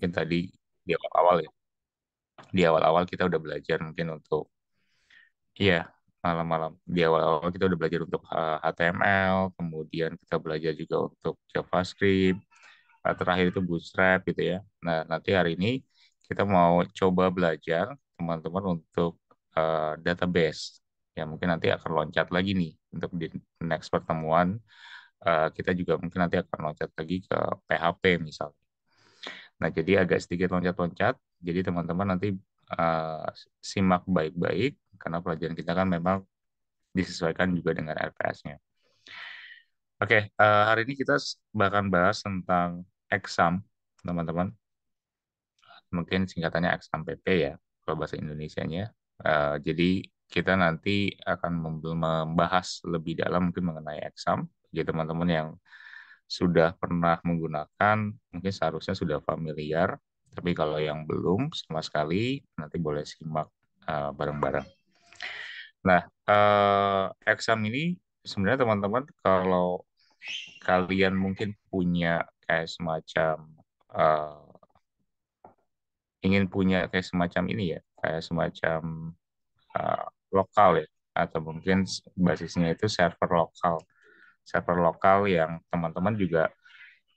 mungkin tadi di awal-awal ya. Di awal-awal kita udah belajar mungkin untuk, iya, malam-malam. Di awal-awal kita udah belajar untuk HTML, kemudian kita belajar juga untuk JavaScript, terakhir itu Bootstrap gitu ya. Nah, nanti hari ini kita mau coba belajar teman-teman untuk database. Ya, mungkin nanti akan loncat lagi nih untuk di next pertemuan. Kita juga mungkin nanti akan loncat lagi ke PHP misalnya. Nah, jadi agak sedikit loncat-loncat. Jadi teman-teman nanti uh, simak baik-baik karena pelajaran kita kan memang disesuaikan juga dengan RPS-nya. Oke, hari ini kita bahkan bahas tentang exam, teman-teman. Mungkin singkatannya exam PP ya, kalau bahasa Indonesianya. Jadi kita nanti akan membahas lebih dalam mungkin mengenai exam. Jadi teman-teman yang sudah pernah menggunakan, mungkin seharusnya sudah familiar. Tapi kalau yang belum sama sekali, nanti boleh simak bareng-bareng. Nah, exam ini sebenarnya teman-teman kalau kalian mungkin punya kayak semacam eh, ingin punya kayak semacam ini ya, kayak semacam eh, lokal ya, atau mungkin basisnya itu server lokal yang teman-teman juga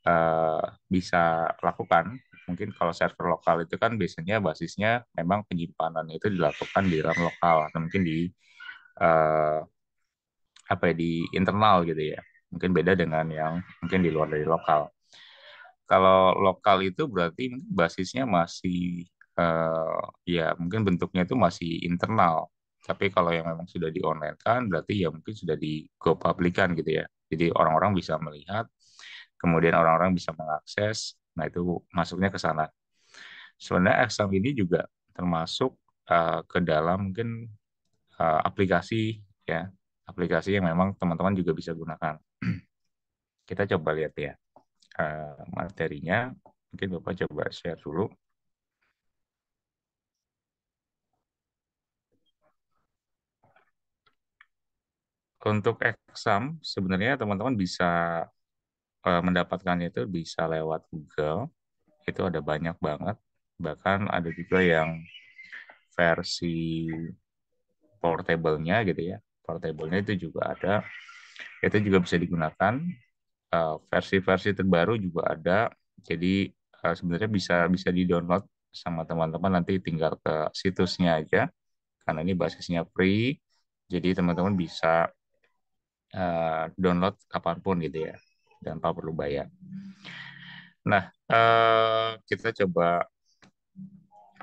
eh, bisa lakukan. Mungkin kalau server lokal itu kan biasanya basisnya memang penyimpanan itu dilakukan di dalam lokal atau mungkin di eh, apa ya, di internal gitu ya. Mungkin beda dengan yang mungkin di luar dari lokal. Kalau lokal itu berarti mungkin basisnya masih ya mungkin bentuknya itu masih internal. Tapi kalau yang memang sudah di online kan berarti ya mungkin sudah di go publikan gitu ya. Jadi orang-orang bisa melihat, kemudian orang-orang bisa mengakses. Nah, itu masuknya ke sana. Sebenarnya exam ini juga termasuk ke dalam mungkin aplikasi ya, aplikasi yang memang teman-teman juga bisa gunakan. Kita coba lihat ya materinya. Mungkin Bapak coba share dulu. Untuk exam, sebenarnya teman-teman bisa mendapatkan itu bisa lewat Google. Itu ada banyak banget. Bahkan ada juga yang versi portable-nya gitu ya. Portable-nya itu juga ada. Itu juga bisa digunakan. Versi-versi terbaru juga ada. Jadi sebenarnya bisa bisa di-download sama teman-teman, nanti tinggal ke situsnya aja. Karena ini basisnya free. Jadi teman-teman bisa download kapanpun gitu ya, tanpa perlu bayar. Nah, kita coba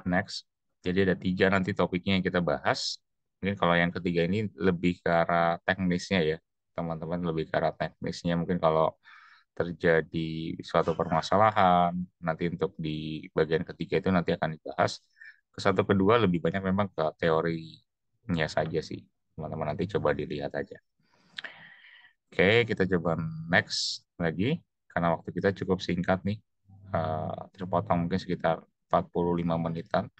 next. Jadi ada tiga nanti topiknya yang kita bahas. Mungkin kalau yang ketiga ini lebih ke arah teknisnya ya, teman-teman, lebih ke arah teknisnya. Mungkin kalau terjadi suatu permasalahan, nanti untuk di bagian ketiga itu nanti akan dibahas. Ke satu kedua lebih banyak memang ke teorinya saja sih. Teman-teman nanti coba dilihat aja. Oke, kita coba next lagi. Karena waktu kita cukup singkat nih. Terpotong mungkin sekitar 45 menitan.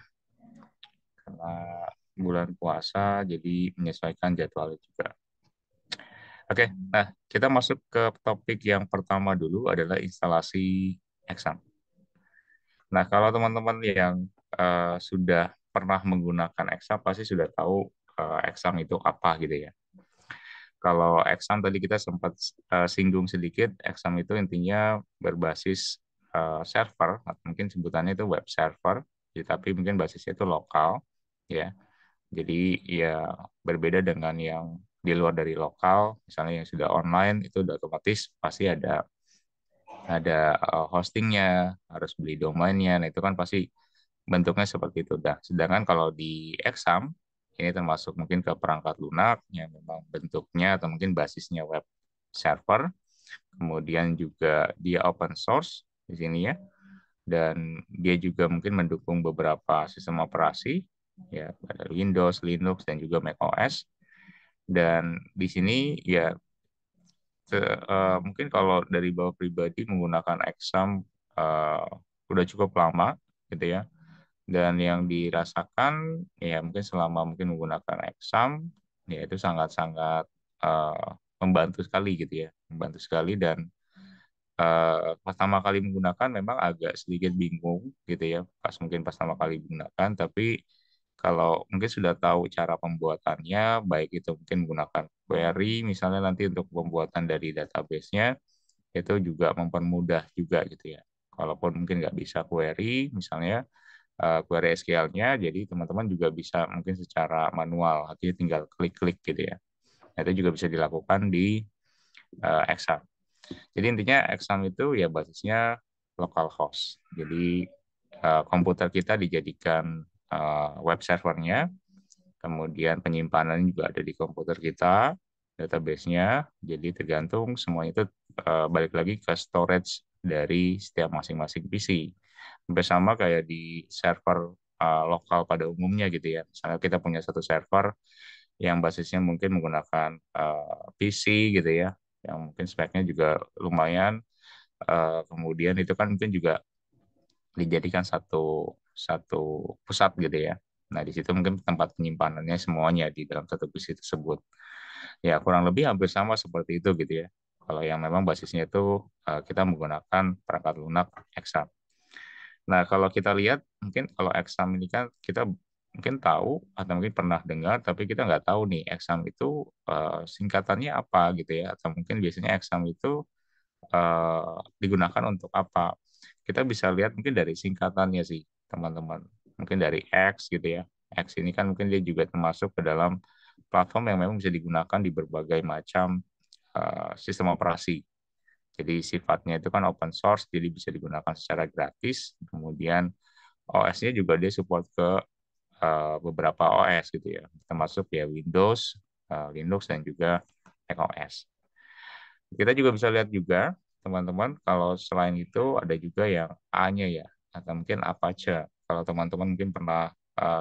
Karena bulan puasa, jadi menyesuaikan jadwal juga. Oke, nah kita masuk ke topik yang pertama dulu adalah instalasi exam. Nah, kalau teman-teman yang sudah pernah menggunakan exam pasti sudah tahu exam itu apa gitu ya. Kalau exam tadi kita sempat singgung sedikit, exam itu intinya berbasis server, atau mungkin sebutannya itu web server, ya, tapi mungkin basisnya itu lokal, ya. Jadi ya berbeda dengan yang di luar dari lokal, misalnya yang sudah online itu udah otomatis pasti ada hostingnya, harus beli domainnya, nah itu kan pasti bentuknya seperti itu. Dah. Sedangkan kalau di exam, ini termasuk mungkin ke perangkat lunak yang memang bentuknya atau mungkin basisnya web server, kemudian juga dia open source di sini ya, dan dia juga mungkin mendukung beberapa sistem operasi, ya ada Windows, Linux, dan juga macOS. Dan di sini ya mungkin kalau dari Bapak pribadi menggunakan exam eh, udah cukup lama gitu ya. Dan yang dirasakan ya mungkin selama mungkin menggunakan exam ya itu sangat-sangat membantu sekali gitu ya, membantu sekali. Dan pertama kali menggunakan memang agak sedikit bingung gitu ya, mungkin pas pertama kali menggunakan, tapi kalau mungkin sudah tahu cara pembuatannya, baik itu mungkin menggunakan query misalnya nanti untuk pembuatan dari database-nya, itu juga mempermudah juga gitu ya. Kalaupun mungkin nggak bisa query, misalnya query SQL-nya, jadi teman-teman juga bisa mungkin secara manual, artinya tinggal klik-klik gitu ya. Nah, itu juga bisa dilakukan di Exam. Jadi intinya Exam itu ya basisnya localhost. Jadi komputer kita dijadikan web servernya, kemudian penyimpanan juga ada di komputer kita, database-nya. Jadi tergantung semuanya itu balik lagi ke storage dari setiap masing-masing PC. Hampir sama kayak di server lokal pada umumnya gitu ya. Misalnya kita punya satu server yang basisnya mungkin menggunakan PC gitu ya, yang mungkin speknya juga lumayan. Kemudian itu kan mungkin juga dijadikan satu satu pusat gitu ya. Nah, di situ mungkin tempat penyimpanannya semuanya di dalam satu PC tersebut. Ya, kurang lebih hampir sama seperti itu gitu ya. Kalau yang memang basisnya itu kita menggunakan perangkat lunak Exam. Nah, kalau kita lihat, mungkin kalau Exam ini kan kita mungkin tahu atau mungkin pernah dengar, tapi kita nggak tahu nih Exam itu singkatannya apa gitu ya. Atau mungkin biasanya Exam itu digunakan untuk apa. Kita bisa lihat mungkin dari singkatannya sih, teman-teman. Mungkin dari X gitu ya. X ini kan mungkin dia juga termasuk ke dalam platform yang memang bisa digunakan di berbagai macam sistem operasi. Jadi sifatnya itu kan open source, jadi bisa digunakan secara gratis. Kemudian OS-nya juga dia support ke beberapa OS gitu ya, termasuk ya Windows, Linux, dan juga macOS. Kita juga bisa lihat juga, teman-teman, kalau selain itu ada juga yang A-nya ya, atau mungkin Apache. Kalau teman-teman mungkin pernah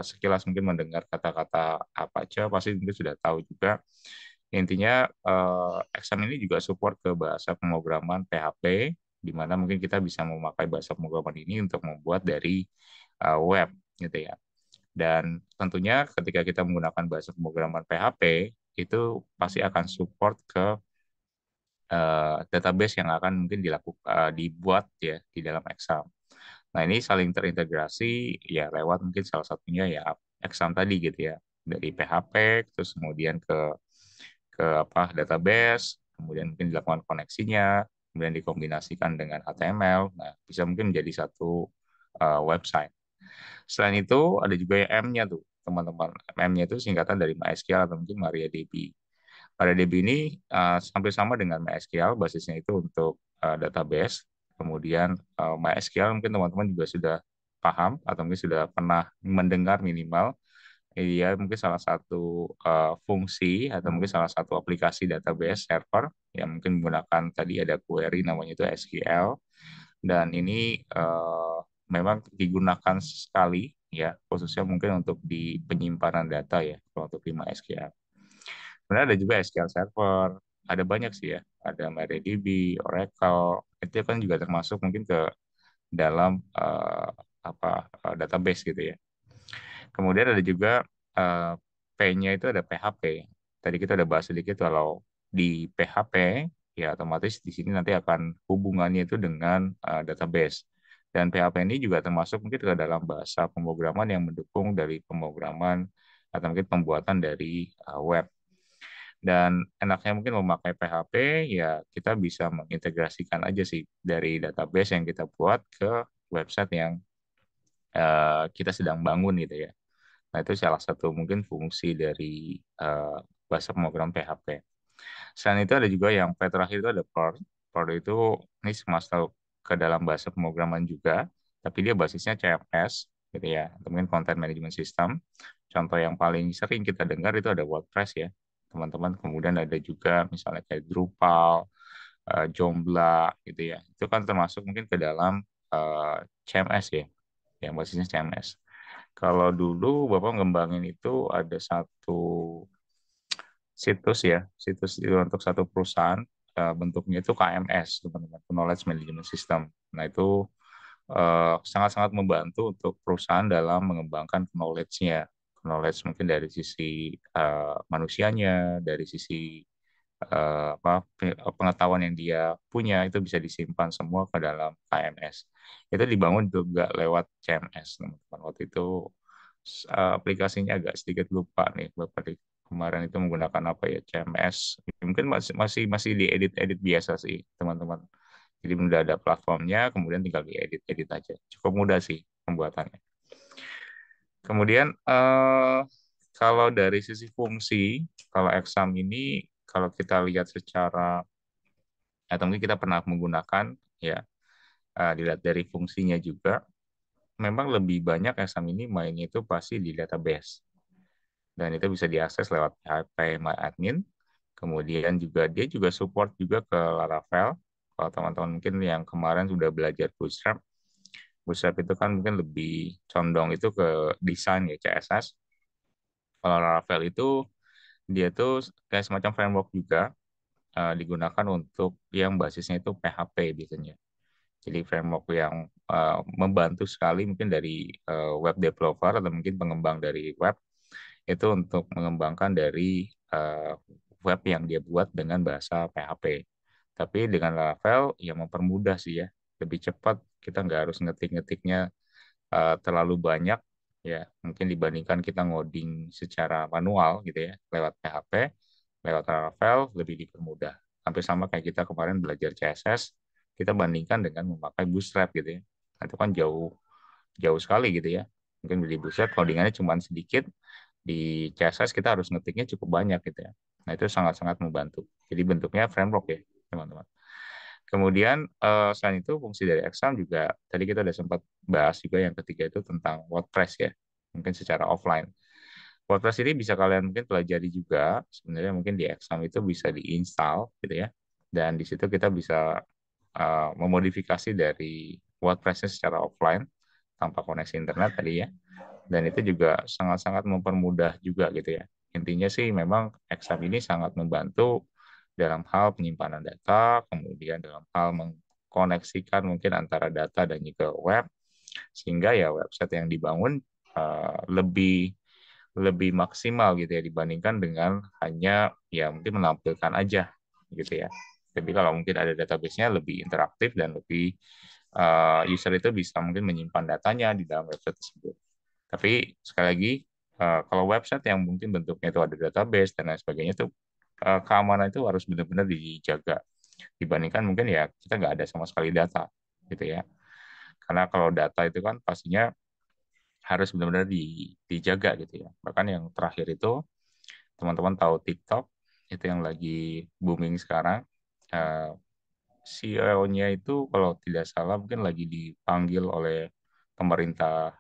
sekilas mungkin mendengar kata-kata Apache, pasti mungkin sudah tahu juga. Intinya, exam ini juga support ke bahasa pemrograman PHP, di mana mungkin kita bisa memakai bahasa pemrograman ini untuk membuat dari web, gitu ya. Dan tentunya ketika kita menggunakan bahasa pemrograman PHP, itu pasti akan support ke database yang akan mungkin dibuat ya di dalam Exam. Nah, ini saling terintegrasi ya lewat mungkin salah satunya ya Exam tadi gitu ya. Dari PHP terus kemudian ke apa database, kemudian mungkin dilakukan koneksinya, kemudian dikombinasikan dengan HTML. Nah, bisa mungkin menjadi satu website. Selain itu ada juga yang M-nya tuh, teman-teman. M-nya itu singkatan dari MySQL atau mungkin MariaDB. MariaDB ini hampir sama dengan MySQL, basisnya itu untuk database. Kemudian MySQL mungkin teman-teman juga sudah paham atau mungkin sudah pernah mendengar minimal. Dia mungkin salah satu fungsi atau mungkin salah satu aplikasi database server yang mungkin menggunakan tadi ada query namanya itu SQL, dan ini memang digunakan sekali ya khususnya mungkin untuk di penyimpanan data ya kalau untuk di MySQL. Sebenarnya ada juga SQL Server, ada banyak sih ya, ada MariaDB, Oracle, itu kan juga termasuk mungkin ke dalam database gitu ya. Kemudian ada juga eh, P-nya itu ada PHP. Tadi kita udah bahas sedikit kalau di PHP ya otomatis di sini nanti akan hubungannya itu dengan database. Dan PHP ini juga termasuk mungkin ke dalam bahasa pemrograman yang mendukung dari pemrograman atau mungkin pembuatan dari web. Dan enaknya mungkin memakai PHP, ya kita bisa mengintegrasikan aja sih dari database yang kita buat ke website yang kita sedang bangun gitu ya. Nah, itu salah satu mungkin fungsi dari bahasa pemrograman PHP. Selain itu ada juga yang P terakhir itu ada Perl. Perl itu ini masuk ke dalam bahasa pemrograman juga, tapi dia basisnya CMS gitu ya, atau mungkin Content Management System. Contoh yang paling sering kita dengar itu ada WordPress ya, teman-teman. Kemudian ada juga misalnya kayak Drupal, Joomla gitu ya. Itu kan termasuk mungkin ke dalam CMS ya, yang basisnya CMS. Kalau dulu Bapak ngembangin itu ada satu situs ya, situs itu untuk satu perusahaan, bentuknya itu KMS, teman-teman, Knowledge Management System. Nah, itu sangat-sangat membantu untuk perusahaan dalam mengembangkan knowledge-nya. Knowledge mungkin dari sisi manusianya, dari sisi pengetahuan yang dia punya itu bisa disimpan semua ke dalam KMS. Itu dibangun juga lewat CMS, teman-teman. Waktu itu aplikasinya agak sedikit lupa nih, Bapak kemarin itu menggunakan apa ya, CMS. Mungkin masih masih masih diedit-edit biasa sih, teman-teman. Jadi udah ada platformnya, kemudian tinggal diedit-edit aja. Cukup mudah sih pembuatannya. Kemudian kalau dari sisi fungsi, kalau exam ini kalau kita lihat secara atau mungkin kita pernah menggunakan ya, dilihat dari fungsinya juga, memang lebih banyak exam ini mainnya itu pasti di database dan itu bisa diakses lewat PHP MyAdmin. Kemudian juga dia juga support juga ke Laravel. Kalau teman-teman mungkin yang kemarin sudah belajar Bootstrap, Bootstrap itu kan mungkin lebih condong itu ke desain ya, CSS. Kalau Laravel itu dia tuh kayak semacam framework juga, digunakan untuk yang basisnya itu PHP biasanya. Jadi framework yang membantu sekali mungkin dari web developer atau mungkin pengembang dari web itu untuk mengembangkan dari web yang dia buat dengan bahasa PHP. Tapi dengan Laravel ya mempermudah sih ya, lebih cepat, kita nggak harus ngetik-ngetiknya terlalu banyak ya, mungkin dibandingkan kita ngoding secara manual gitu ya lewat PHP, lewat Laravel lebih dipermudah. Hampir sama kayak kita kemarin belajar CSS, kita bandingkan dengan memakai Bootstrap gitu ya. Nah, itu kan jauh jauh sekali gitu ya. Mungkin di Bootstrap codingannya cuma sedikit, di CSS kita harus ngetiknya cukup banyak gitu ya. Nah, itu sangat-sangat membantu. Jadi bentuknya framework ya, teman-teman. Kemudian selain itu fungsi dari Exam juga tadi kita udah sempat bahas juga, yang ketiga itu tentang WordPress ya, mungkin secara offline. WordPress ini bisa kalian mungkin pelajari juga, sebenarnya mungkin di Exam itu bisa diinstal gitu ya, dan di situ kita bisa memodifikasi dari WordPress-nya secara offline tanpa koneksi internet tadi ya, dan itu juga sangat-sangat mempermudah juga gitu ya. Intinya sih memang Exam ini sangat membantu dalam hal penyimpanan data, kemudian dalam hal mengkoneksikan mungkin antara data dan juga web, sehingga ya website yang dibangun lebih lebih maksimal gitu ya dibandingkan dengan hanya ya mungkin menampilkan aja gitu ya. Tapi kalau mungkin ada database-nya lebih interaktif dan lebih user itu bisa mungkin menyimpan datanya di dalam website tersebut. Tapi sekali lagi, kalau website yang mungkin bentuknya itu ada database dan lain sebagainya itu keamanan itu harus benar-benar dijaga. Dibandingkan mungkin ya kita nggak ada sama sekali data gitu ya. Karena kalau data itu kan pastinya harus benar-benar dijaga gitu ya. Bahkan yang terakhir itu teman-teman tahu TikTok itu yang lagi booming sekarang. Eh, CEO-nya itu kalau tidak salah mungkin lagi dipanggil oleh pemerintah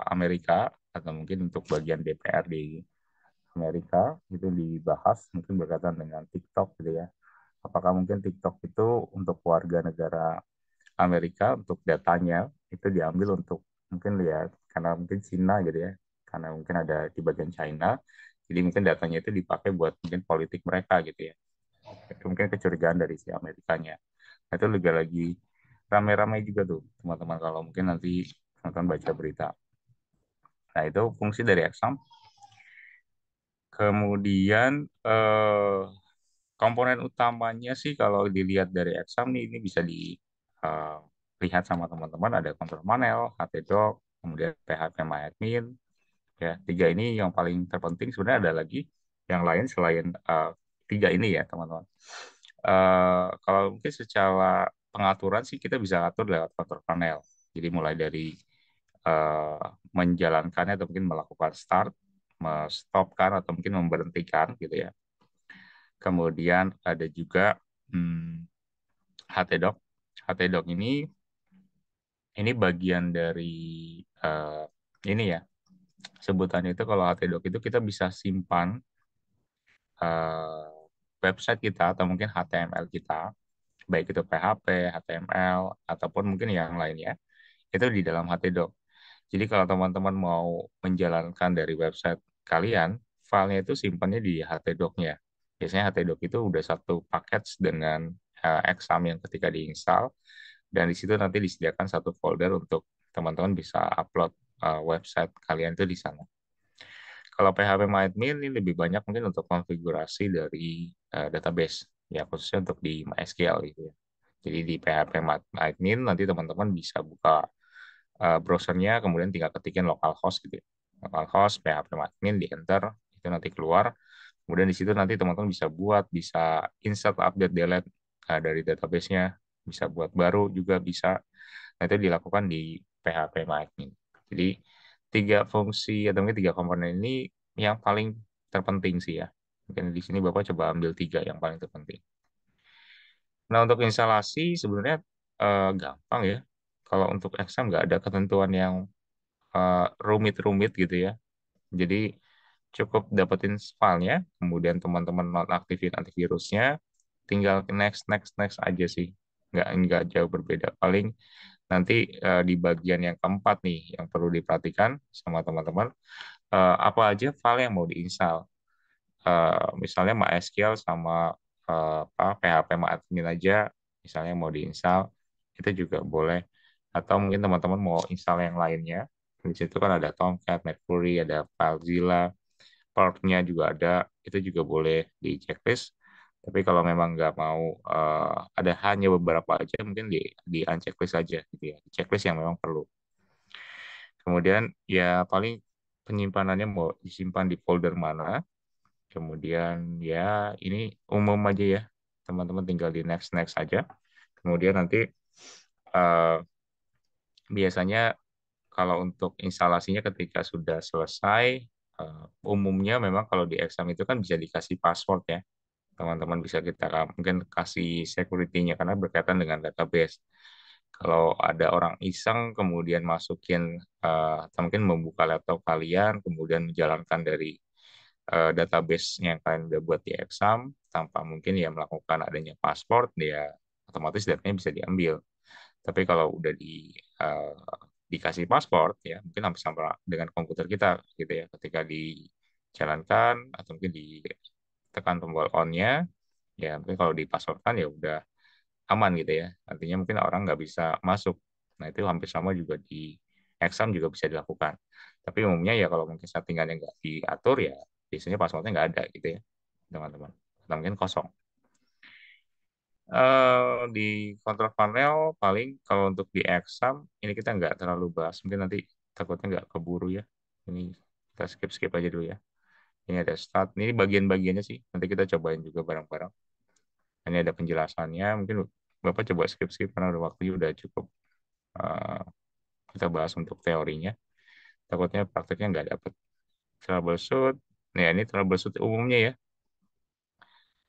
Amerika atau mungkin untuk bagian DPR di Amerika, itu dibahas mungkin berkaitan dengan TikTok gitu ya. Apakah mungkin TikTok itu untuk warga negara Amerika untuk datanya itu diambil untuk mungkin ya karena mungkin Cina gitu ya, karena mungkin ada di bagian China, jadi mungkin datanya itu dipakai buat mungkin politik mereka gitu ya. Itu mungkin kecurigaan dari si Amerikanya. Nah, itu juga lagi ramai-ramai juga tuh teman-teman kalau mungkin nanti teman baca berita. Nah, itu fungsi dari Exam. Kemudian komponen utamanya sih kalau dilihat dari Exam nih, ini bisa dilihat sama teman-teman, ada control panel, htdoc, kemudian php-myadmin. Ya, tiga ini yang paling terpenting. Sebenarnya ada lagi yang lain selain tiga ini ya, teman-teman. Kalau mungkin secara pengaturan sih kita bisa atur lewat control panel. Jadi mulai dari eh, menjalankannya atau mungkin melakukan start, stopkan atau mungkin memberhentikan gitu ya. Kemudian ada juga hmm, htdoc. Htdoc ini bagian dari eh, ini ya. Sebutannya itu kalau htdoc itu kita bisa simpan eh, website kita atau mungkin HTML kita, baik itu PHP, HTML ataupun mungkin yang lainnya, itu di dalam htdoc. Jadi kalau teman-teman mau menjalankan dari website kalian, filenya itu simpannya di htdoc-nya. Biasanya htdoc itu udah satu paket dengan exam yang ketika diinstal, dan di situ nanti disediakan satu folder untuk teman-teman bisa upload website kalian itu di sana. Kalau PHP MyAdmin ini lebih banyak mungkin untuk konfigurasi dari database, ya khususnya untuk di MySQL gitu ya. Jadi di PHP admin nanti teman-teman bisa buka browsernya, kemudian tinggal ketikin localhost gitu ya. Localhost PHP admin di enter, itu nanti keluar. Kemudian di situ nanti teman-teman bisa insert, update, delete dari database-nya, bisa buat baru juga bisa. Nah, itu dilakukan di PHP admin. Jadi tiga fungsi atau mungkin tiga komponen ini yang paling terpenting sih ya. Mungkin di sini Bapak coba ambil tiga yang paling terpenting. Nah, untuk instalasi sebenarnya gampang ya. Kalau untuk exam nggak ada ketentuan yang rumit-rumit gitu ya. Jadi cukup dapetin filenya, kemudian teman-teman nonaktifin antivirusnya, tinggal next, next, next aja sih. Nggak jauh berbeda. Paling nanti di bagian yang keempat nih yang perlu diperhatikan sama teman-teman, apa aja file yang mau diinstal. Misalnya MySQL sama PHP admin aja, misalnya mau diinstal, itu juga boleh. Atau mungkin teman-teman mau install yang lainnya. Di situ kan ada Tomcat, Mercury, ada FileZilla, Perf-nya juga ada, itu juga boleh di checklist. Tapi kalau memang nggak mau ada hanya beberapa aja, mungkin di unchecklist aja gitu ya. Checklist yang memang perlu. Kemudian ya paling penyimpanannya mau disimpan di folder mana. Kemudian ya ini umum aja ya. Teman-teman tinggal di next next aja. Kemudian nanti eh, biasanya kalau untuk instalasinya ketika sudah selesai, umumnya memang kalau di exam itu kan bisa dikasih password ya. Teman-teman bisa kita mungkin kasih security-nya karena berkaitan dengan database. Kalau ada orang iseng kemudian masukin atau mungkin membuka laptop kalian kemudian menjalankan dari database yang kalian udah buat di exam tanpa mungkin ya melakukan adanya password, ya otomatis datanya bisa diambil. Tapi kalau udah eh, dikasih password ya mungkin hampir sama dengan komputer kita gitu ya, ketika dijalankan atau mungkin ditekan tombol on-nya, ya mungkin kalau dipasswordkan ya udah aman gitu ya. Artinya mungkin orang nggak bisa masuk. Nah itu hampir sama juga di exam juga bisa dilakukan. Tapi umumnya ya kalau mungkin settingannya nggak diatur ya biasanya passwordnya nggak ada gitu ya teman-teman. Atau mungkin kosong. Di kontrol panel paling kalau untuk di exam ini kita nggak terlalu bahas. Mungkin nanti takutnya nggak keburu ya. Ini kita skip-skip aja dulu ya. Ini ada start. Ini bagian-bagiannya sih. Nanti kita cobain juga bareng-bareng. Ini ada penjelasannya. Mungkin Bapak coba skip-skip karena udah waktunya udah cukup. eh, kita bahas untuk teorinya. Takutnya prakteknya nggak dapet. Troubleshoot. Nah, ini troubleshoot umumnya ya.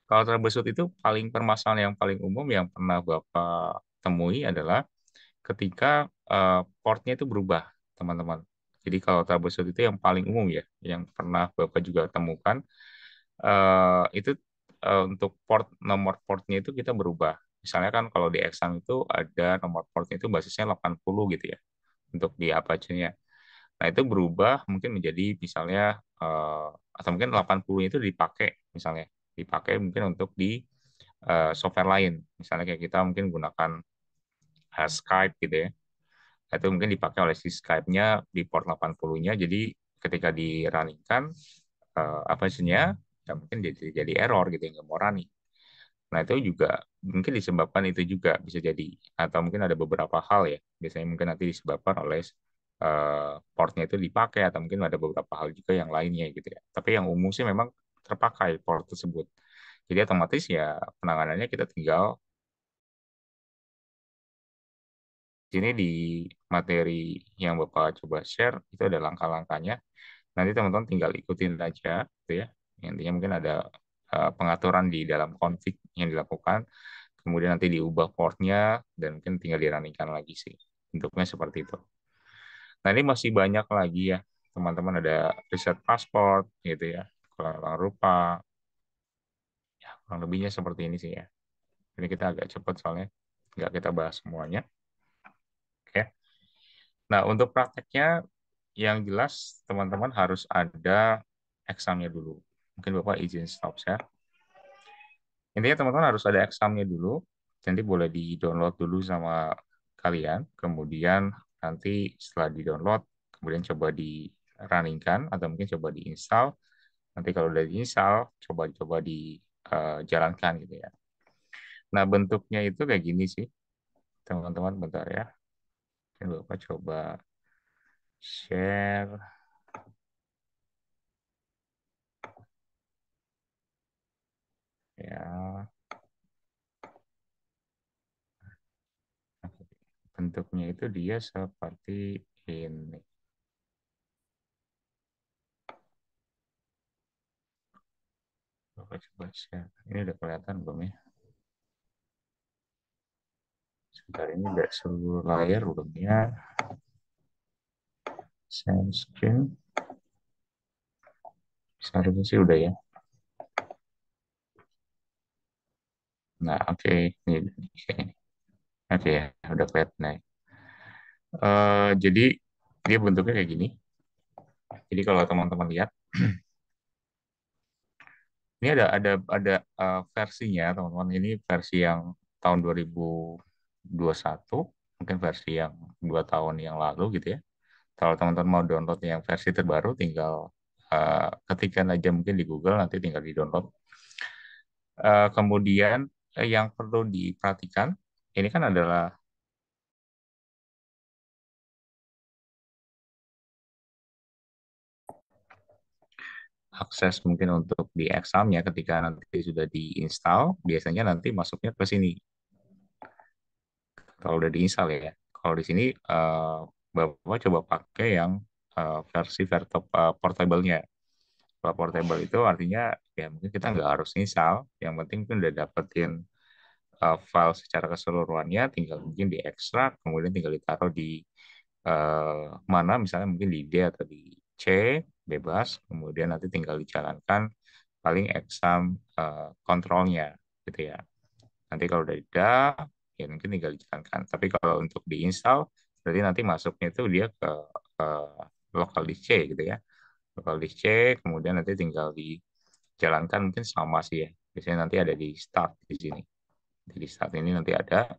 Kalau troubleshoot itu paling permasalahan yang paling umum yang pernah Bapak temui adalah ketika portnya itu berubah, teman-teman. Jadi kalau troubleshoot itu yang paling umum ya, yang pernah Bapak juga temukan, itu untuk nomor portnya itu kita berubah. Misalnya kan kalau di exam itu ada nomor portnya itu basisnya 80 gitu ya, untuk di Apache-nya. Nah, itu berubah mungkin menjadi misalnya, atau mungkin 80 itu dipakai, misalnya, dipakai mungkin untuk di software lain. Misalnya kayak kita mungkin gunakan Skype gitu ya. Itu mungkin dipakai oleh si Skype-nya di port 80-nya. Jadi ketika di-runningkan aplikasinya, ya mungkin jadi error gitu, nggak mau running. Nah, itu juga mungkin disebabkan itu juga bisa jadi. Atau mungkin ada beberapa hal ya. Biasanya mungkin nanti disebabkan oleh portnya itu dipakai atau mungkin ada beberapa hal juga yang lainnya gitu ya. Tapi yang umum sih memang terpakai port tersebut. Jadi otomatis ya penanganannya kita tinggal sini di materi yang Bapak coba share itu ada langkah-langkahnya. Nanti teman-teman tinggal ikutin aja gitu ya. Intinya mungkin ada pengaturan di dalam config yang dilakukan, kemudian nanti diubah portnya dan mungkin tinggal diraниkan lagi sih. Bentuknya seperti itu. Nah, ini masih banyak lagi ya. Teman-teman ada riset pasport gitu ya. Kalau rupa, ya kurang lebihnya seperti ini sih ya. Ini kita agak cepat soalnya nggak kita bahas semuanya. Oke. Nah, untuk prakteknya yang jelas teman-teman harus ada examnya dulu. Mungkin Bapak izin stop share. Intinya teman-teman harus ada examnya dulu. Nanti boleh di-download dulu sama kalian. Kemudian nanti setelah di-download, kemudian coba di-runningkan atau mungkin coba di-install. Nanti kalau udah di-install, coba-coba di jalankan gitu ya. Nah, bentuknya itu kayak gini sih, teman-teman. Bentar ya. Ini Bapak coba share ya. Bentuknya itu dia seperti ini. Bapak coba share. Ini udah kelihatan belum ya? Sebentar, ini udah seluruh layar belum ya? Share screen. Seharusnya sih udah ya. Nah, oke. Ini, oke ya, udah kelihatan. Nah, jadi dia bentuknya kayak gini. Jadi kalau teman-teman lihat, ini ada versinya, teman-teman. Ini versi yang tahun 2021, mungkin versi yang 2 tahun yang lalu gitu ya. Kalau teman-teman mau download yang versi terbaru, tinggal ketikkan aja mungkin di Google, nanti tinggal di-download. Kemudian yang perlu diperhatikan, ini kan adalah akses mungkin untuk di exam ya, ketika nanti sudah diinstal, biasanya nanti masuknya ke sini. Kalau udah diinstal ya. Kalau di sini Bapak coba pakai yang versi portable-nya. Kalau portable itu artinya ya mungkin kita nggak harus install, yang penting kan udah dapetin file secara keseluruhannya, tinggal mungkin diekstrak, kemudian tinggal ditaruh di mana, misalnya mungkin di D atau di C, bebas, kemudian nanti tinggal dijalankan paling exam kontrolnya gitu ya. Nanti kalau udah ada, ya mungkin tinggal dijalankan. Tapi kalau untuk diinstal, berarti nanti masuknya itu dia ke local disk C gitu ya. Local disk C, kemudian nanti tinggal dijalankan mungkin sama sih ya. Biasanya nanti ada di start di sini. Di start ini nanti ada,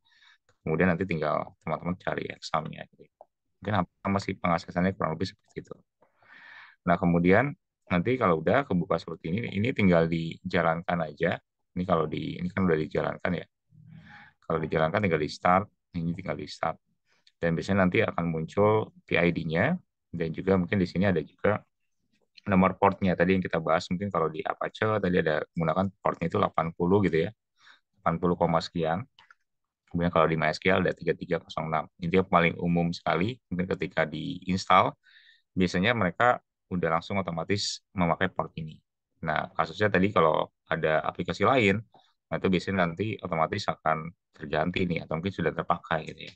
kemudian nanti tinggal teman-teman cari examnya. Gitu. Mungkin apa sih pengaksesannya kurang lebih seperti itu. Nah, kemudian nanti kalau udah kebuka seperti ini tinggal dijalankan aja. Ini kan udah dijalankan ya. Kalau dijalankan tinggal di start, ini tinggal di start. Dan biasanya nanti akan muncul PID-nya, dan juga mungkin di sini ada juga nomor portnya. Tadi yang kita bahas, mungkin kalau di Apache tadi ada menggunakan portnya itu 80 gitu ya, 80, sekian. Kemudian kalau di MySQL ada 3306. Ini dia paling umum sekali, mungkin ketika diinstal, biasanya mereka udah langsung otomatis memakai port ini. Nah, kasusnya tadi kalau ada aplikasi lain, nah itu biasanya nanti otomatis akan terganti nih, atau mungkin sudah terpakai gitu ya.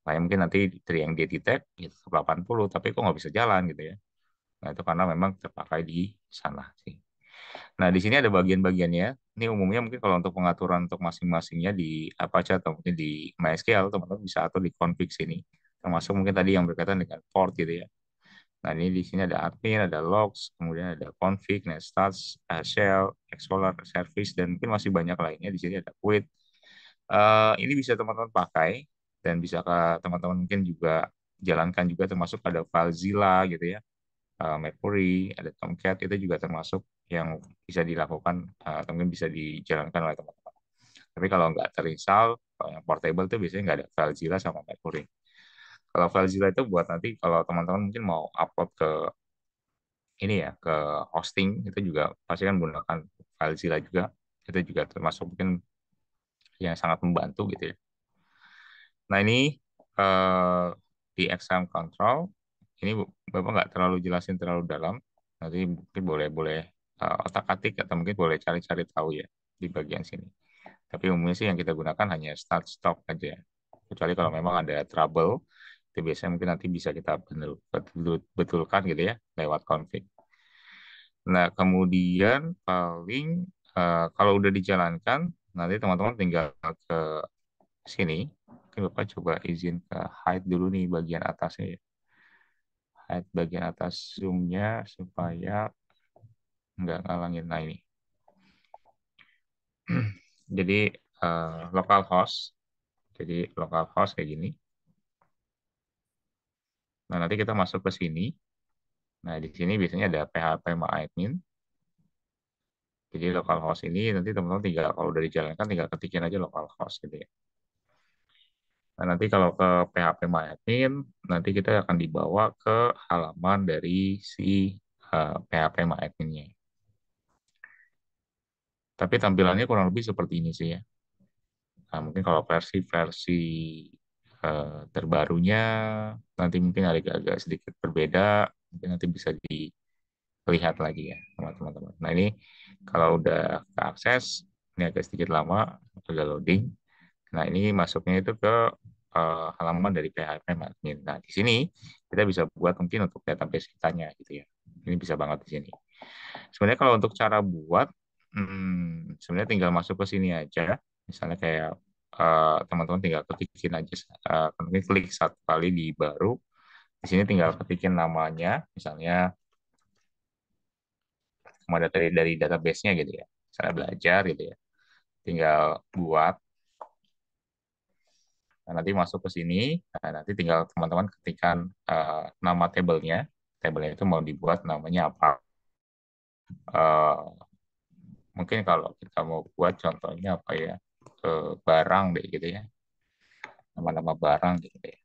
Kayak mungkin nanti dari yang dia detect itu 80, tapi kok nggak bisa jalan gitu ya. Nah, itu karena memang terpakai di sana sih. Nah, di sini ada bagian-bagiannya. Ini umumnya mungkin kalau untuk pengaturan untuk masing-masingnya di Apache atau mungkin di MySQL, teman-teman bisa atur di config sini. Termasuk mungkin tadi yang berkaitan dengan port gitu ya. Nah, ini di sini ada admin, ada logs, kemudian ada config, nah, stats, shell, explorer, service, dan mungkin masih banyak lainnya. Di sini ada quit. Ini bisa teman-teman pakai dan bisa ke teman-teman mungkin juga jalankan juga, termasuk ada FileZilla gitu ya, Mercury, ada Tomcat, itu juga termasuk yang bisa dilakukan atau mungkin bisa dijalankan oleh teman-teman. Tapi kalau nggak terinstall, kalau yang portable itu biasanya nggak ada FileZilla sama Mercury. Kalau FileZilla itu buat nanti kalau teman-teman mungkin mau upload ke ini ya, ke hosting, itu juga pasti kan menggunakan FileZilla juga. Itu juga termasuk mungkin yang sangat membantu gitu ya. Nah, ini eh, di exam control, ini Bapak nggak terlalu jelasin terlalu dalam. Nanti mungkin boleh-boleh otak-atik atau mungkin boleh cari-cari tahu ya di bagian sini. Tapi umumnya sih yang kita gunakan hanya start stop aja. Kecuali kalau memang ada trouble, itu biasanya mungkin nanti bisa kita betulkan gitu ya lewat config. Nah, kemudian paling kalau udah dijalankan, nanti teman-teman tinggal ke sini. Oke, Bapak coba izin ke hide dulu nih bagian atasnya ya. Hide bagian atas zoom-nya supaya nggak ngalangin. Nah, ini. Jadi localhost. Jadi localhost kayak gini. Nah, nanti kita masuk ke sini. Nah, di sini biasanya ada php admin. Jadi localhost ini nanti teman-teman tinggal kalau udah dijalankan tinggal ketikin aja localhost gitu ya. Nah, nanti kalau ke phpMyAdmin, nanti kita akan dibawa ke halaman dari si phpMyAdmin-nya. Tapi tampilannya kurang lebih seperti ini sih ya. Nah, mungkin kalau versi-versi terbarunya nanti mungkin agak-agak sedikit berbeda, mungkin nanti bisa dilihat lagi ya sama teman-teman. Nah, ini kalau udah keakses, ini agak sedikit lama, agak loading. Nah, ini masuknya itu ke halaman dari PHP admin. Nah, di sini kita bisa buat mungkin untuk database kitanya gitu ya. Ini bisa banget di sini. Sebenarnya kalau untuk cara buat, sebenarnya tinggal masuk ke sini aja. Misalnya kayak teman-teman tinggal ketikin aja, mungkin klik satu kali di baru. Di sini tinggal ketikin namanya, misalnya nama dari database-nya gitu ya. Misalnya belajar gitu ya. Tinggal buat. Nah, nanti masuk ke sini, nah, nanti tinggal teman-teman ketikkan nama tabelnya. Tabelnya itu mau dibuat namanya apa. Eh, Mungkin kalau kita mau buat contohnya apa ya, barang deh gitu ya, nama-nama barang gitu ya.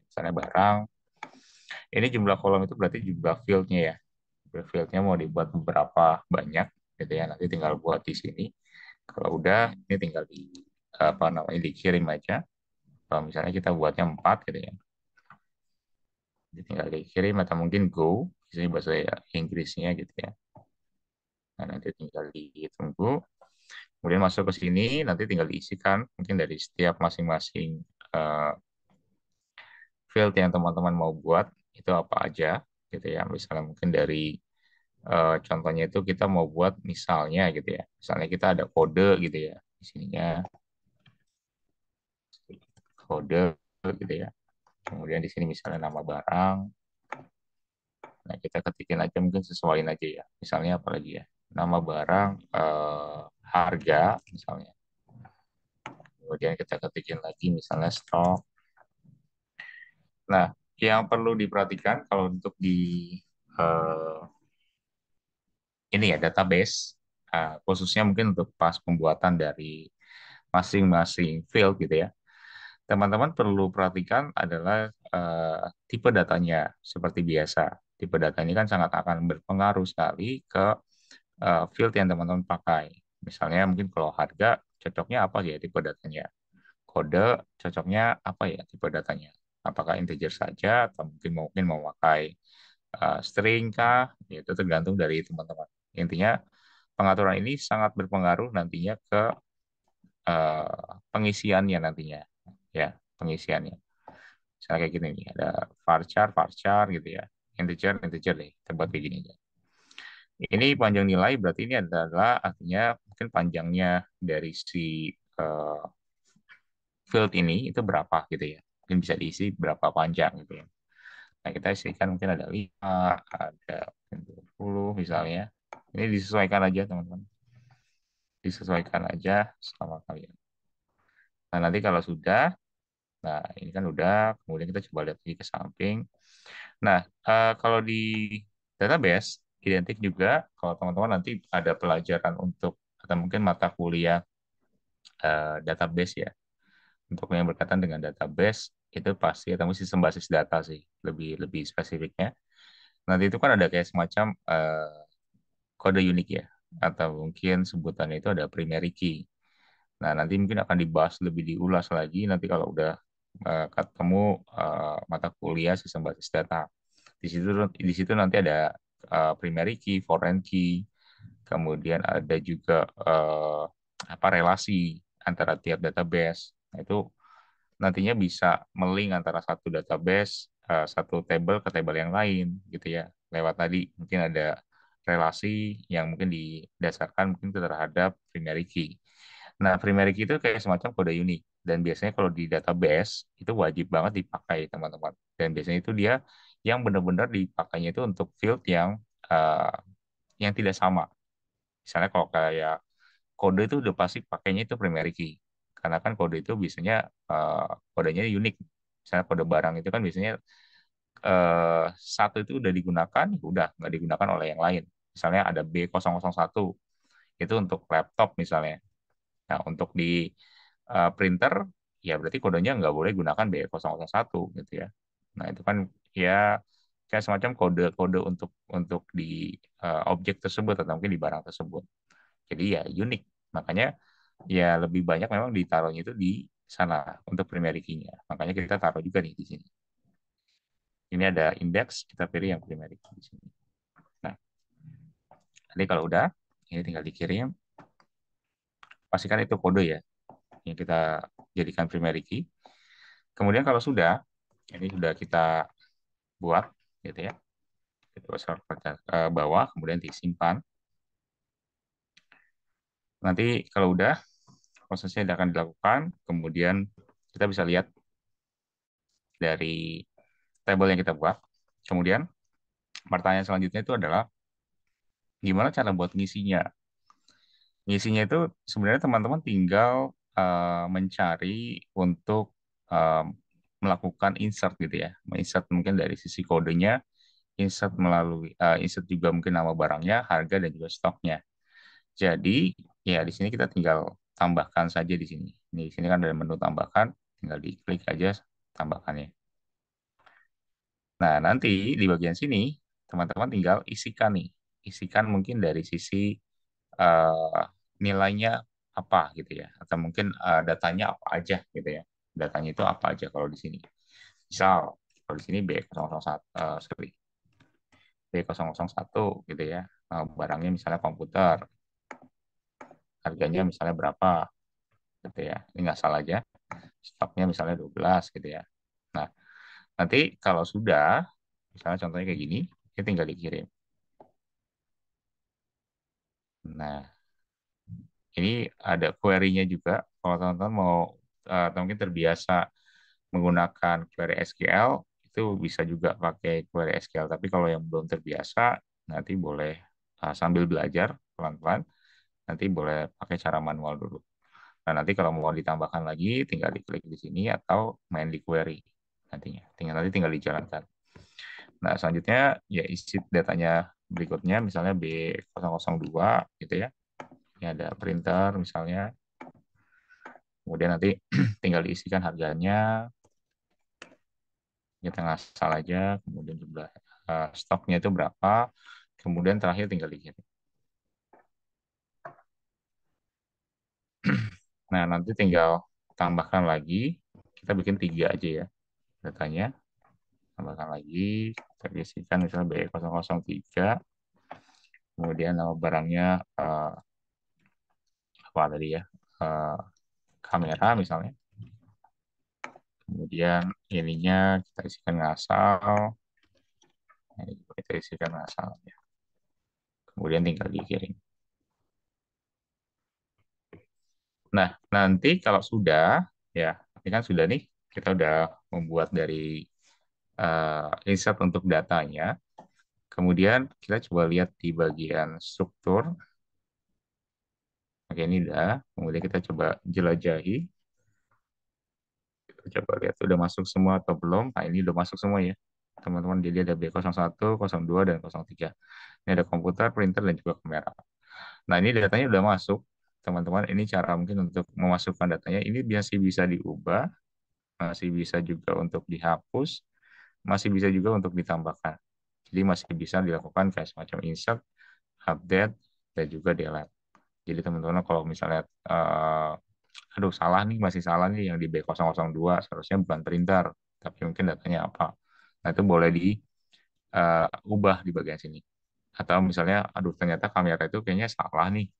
Misalnya barang, ini jumlah kolom itu berarti jumlah fieldnya ya. Jumlah fieldnya mau dibuat beberapa banyak gitu ya, nanti tinggal buat di sini. Kalau udah, ini tinggal apa namanya dikirim aja. Kalau misalnya kita buatnya 4 gitu ya, jadi tinggal dikirim atau mungkin go, di sini bahasa Inggrisnya gitu ya. Nah, nanti tinggal ditunggu. Kemudian masuk ke sini, nanti tinggal diisikan mungkin dari setiap masing-masing eh, field yang teman-teman mau buat itu apa aja gitu ya. Misalnya mungkin dari contohnya itu kita mau buat misalnya gitu ya. Misalnya kita ada kode gitu ya di sininya, kode gitu ya. Kemudian di sini misalnya nama barang. Nah, kita ketikin aja mungkin sesuaiin aja ya. Misalnya apa lagi ya? Nama barang, harga misalnya. Kemudian kita ketikin lagi misalnya stok. Nah, yang perlu diperhatikan kalau untuk di eh, ini ya database, khususnya mungkin untuk pas pembuatan dari masing-masing field gitu ya, teman-teman perlu perhatikan adalah tipe datanya seperti biasa. Tipe data ini kan sangat akan berpengaruh sekali ke field yang teman-teman pakai. Misalnya mungkin kalau harga cocoknya apa sih ya tipe datanya? Kode cocoknya apa ya tipe datanya? Apakah integer saja atau mungkin mau pakai string kah? Ya, itu tergantung dari teman-teman. Intinya pengaturan ini sangat berpengaruh nantinya ke pengisiannya nantinya. Ya, pengisiannya. Misalnya kayak gini nih, ada varchar gitu ya. Integer deh, kita buat kayak gini aja. Ini panjang nilai berarti ini adalah artinya mungkin panjangnya dari si eh, field ini itu berapa gitu ya. Mungkin bisa diisi berapa panjang gitu ya. Nah, kita isikan mungkin ada 5, ada mungkin 20 misalnya. Ini disesuaikan aja teman-teman. Disesuaikan aja sama kalian. Nah, nanti kalau sudah, nah ini kan udah, kemudian kita coba lihat lagi ke samping. Nah, kalau di database, identik juga kalau teman-teman nanti ada pelajaran untuk, atau mungkin mata kuliah database ya. Untuk yang berkaitan dengan database, itu pasti atau sistem basis data sih, lebih lebih spesifiknya. Nanti itu kan ada kayak semacam kode unik ya, atau mungkin sebutannya itu ada primary key. Nah, nanti mungkin akan dibahas lebih diulas lagi nanti kalau udah ketemu mata kuliah sistem basis data. Di situ nanti ada primary key, foreign key, kemudian ada juga apa relasi antara tiap database. Nah, itu nantinya bisa melink antara satu database, satu table ke table yang lain gitu ya. Lewat tadi mungkin ada relasi yang mungkin didasarkan mungkin terhadap primary key. Nah, primary key itu kayak semacam kode unik dan biasanya kalau di database itu wajib banget dipakai teman-teman. Dan biasanya itu dia yang benar-benar dipakainya itu untuk field uh, yang tidak sama. Misalnya kalau kayak kode itu udah pasti pakainya itu primary key. Karena kan kode itu biasanya eh, kodenya unik. Misalnya kode barang itu kan biasanya eh, satu itu udah digunakan, udah nggak digunakan oleh yang lain. Misalnya ada B001. itu untuk laptop misalnya. Nah, untuk di printer, ya berarti kodenya nggak boleh gunakan B001 gitu ya. Nah, itu kan ya kayak semacam kode-kode untuk di objek tersebut atau mungkin di barang tersebut. Jadi ya unik. Makanya ya lebih banyak memang ditaruhnya itu di sana untuk primary key-nya. Makanya kita taruh juga nih di sini. Ini ada index, kita pilih yang primary key di sini. Nah, nanti kalau udah, ini tinggal dikirim. Pastikan itu kode ya, yang kita jadikan primary key. Kemudian kalau sudah, ini sudah kita buat, gitu ya. Kita server ke bawah, kemudian disimpan. Nanti kalau udah, prosesnya akan dilakukan. Kemudian kita bisa lihat dari tabel yang kita buat. Kemudian pertanyaan selanjutnya itu adalah gimana cara buat ngisinya. Ngisinya itu sebenarnya teman-teman tinggal mencari untuk eh, melakukan insert gitu ya. Insert mungkin dari sisi kodenya, insert melalui insert juga mungkin nama barangnya, harga dan juga stoknya. Jadi ya di sini kita tinggal tambahkan saja di sini. Di sini kan ada menu tambahkan, tinggal diklik aja tambahkannya. Nah, nanti di bagian sini teman-teman tinggal isikan nih. Isikan mungkin dari sisi eh, nilainya apa gitu ya, atau mungkin datanya apa aja gitu ya. Datanya itu apa aja kalau di sini. Misal kalau di sini B001 sorry, B001 gitu ya. Barangnya misalnya komputer, harganya misalnya berapa gitu ya. Ini nggak salah aja. Stoknya misalnya 12 gitu ya. Nah, nanti kalau sudah, misalnya contohnya kayak gini, ini tinggal dikirim. Nah, ini ada query-nya juga. Kalau teman-teman mau atau mungkin terbiasa menggunakan query SQL, itu bisa juga pakai query SQL. Tapi kalau yang belum terbiasa, nanti boleh sambil belajar pelan-pelan, nanti boleh pakai cara manual dulu. Nah, nanti kalau mau ditambahkan lagi, tinggal diklik di sini atau main di query nantinya. Tinggal dijalankan. Nah, selanjutnya ya isi datanya berikutnya, misalnya B002 gitu ya. Ini ada printer misalnya. Kemudian nanti tinggal diisikan harganya, kita ngasal aja, kemudian jumlah stoknya itu berapa, kemudian terakhir tinggal dikirim. Nah, nanti tinggal tambahkan lagi, kita bikin 3 aja ya datanya, tambahkan lagi, kita isikan misalnya B003, kemudian nama barangnya apa tadi ya, eh, kamera misalnya, kemudian ininya kita isikan ngasal, nah, ini juga kita isikan ngasal ya. Kemudian tinggal dikirim. Nah, nanti kalau sudah, ya, ini kan sudah nih, kita udah membuat dari insert untuk datanya. Kemudian kita coba lihat di bagian struktur. Oke, ini udah. Kemudian kita coba jelajahi. Kita coba lihat udah masuk semua atau belum. Nah, ini udah masuk semua ya. Teman-teman, jadi ada B01, 02, dan 03. Ini ada komputer, printer, dan juga kamera. Nah, ini datanya udah masuk. Teman-teman, ini cara mungkin untuk memasukkan datanya. Ini masih bisa diubah, masih bisa juga untuk dihapus, masih bisa juga untuk ditambahkan. Jadi masih bisa dilakukan kayak semacam insert, update, dan juga delete. Jadi teman-teman kalau misalnya, aduh salah nih, masih salah nih yang di B002, seharusnya bukan printer, tapi mungkin datanya apa. Nah itu boleh diubah di bagian sini. Atau misalnya, aduh ternyata kamera itu kayaknya salah nih,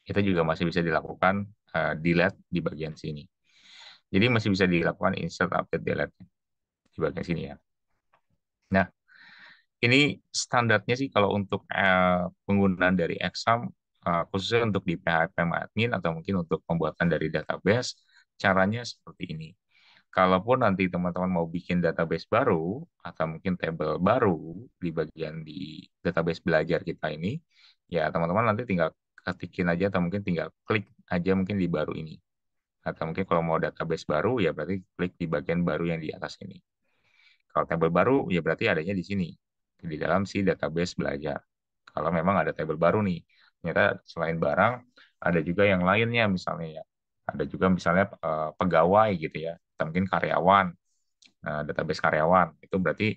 itu juga masih bisa dilakukan delete di bagian sini. Jadi masih bisa dilakukan insert, update, delete di bagian sini ya. Nah, ini standarnya sih kalau untuk penggunaan dari exam, khususnya untuk di PHP admin atau mungkin untuk pembuatan dari database, caranya seperti ini. Kalaupun nanti teman-teman mau bikin database baru atau mungkin table baru di bagian di database belajar kita ini, ya teman-teman nanti tinggal ketikin aja atau mungkin tinggal klik aja mungkin di baru ini. Atau mungkin kalau mau database baru, ya berarti klik di bagian baru yang di atas ini. Kalau tabel baru, ya berarti adanya di sini, di dalam si database belajar. Kalau memang ada tabel baru nih. Ternyata selain barang, ada juga yang lainnya misalnya ya. Ada juga misalnya pegawai gitu ya, atau mungkin karyawan. Nah, database karyawan itu berarti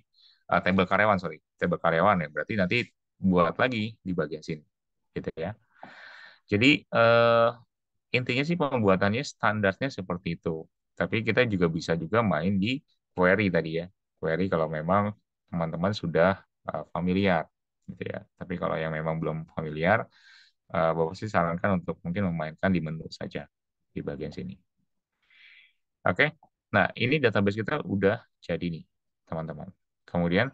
table karyawan, sorry, table karyawan ya. Berarti nanti buat lagi di bagian sini, gitu ya. Jadi intinya sih pembuatannya standarnya seperti itu. Tapi kita juga bisa juga main di query tadi ya. Query kalau memang teman-teman sudah familiar, gitu ya. Tapi kalau yang memang belum familiar, Bapak sih sarankan untuk mungkin memainkan di menu saja di bagian sini. Oke. Nah, ini database kita udah jadi nih, teman-teman. Kemudian,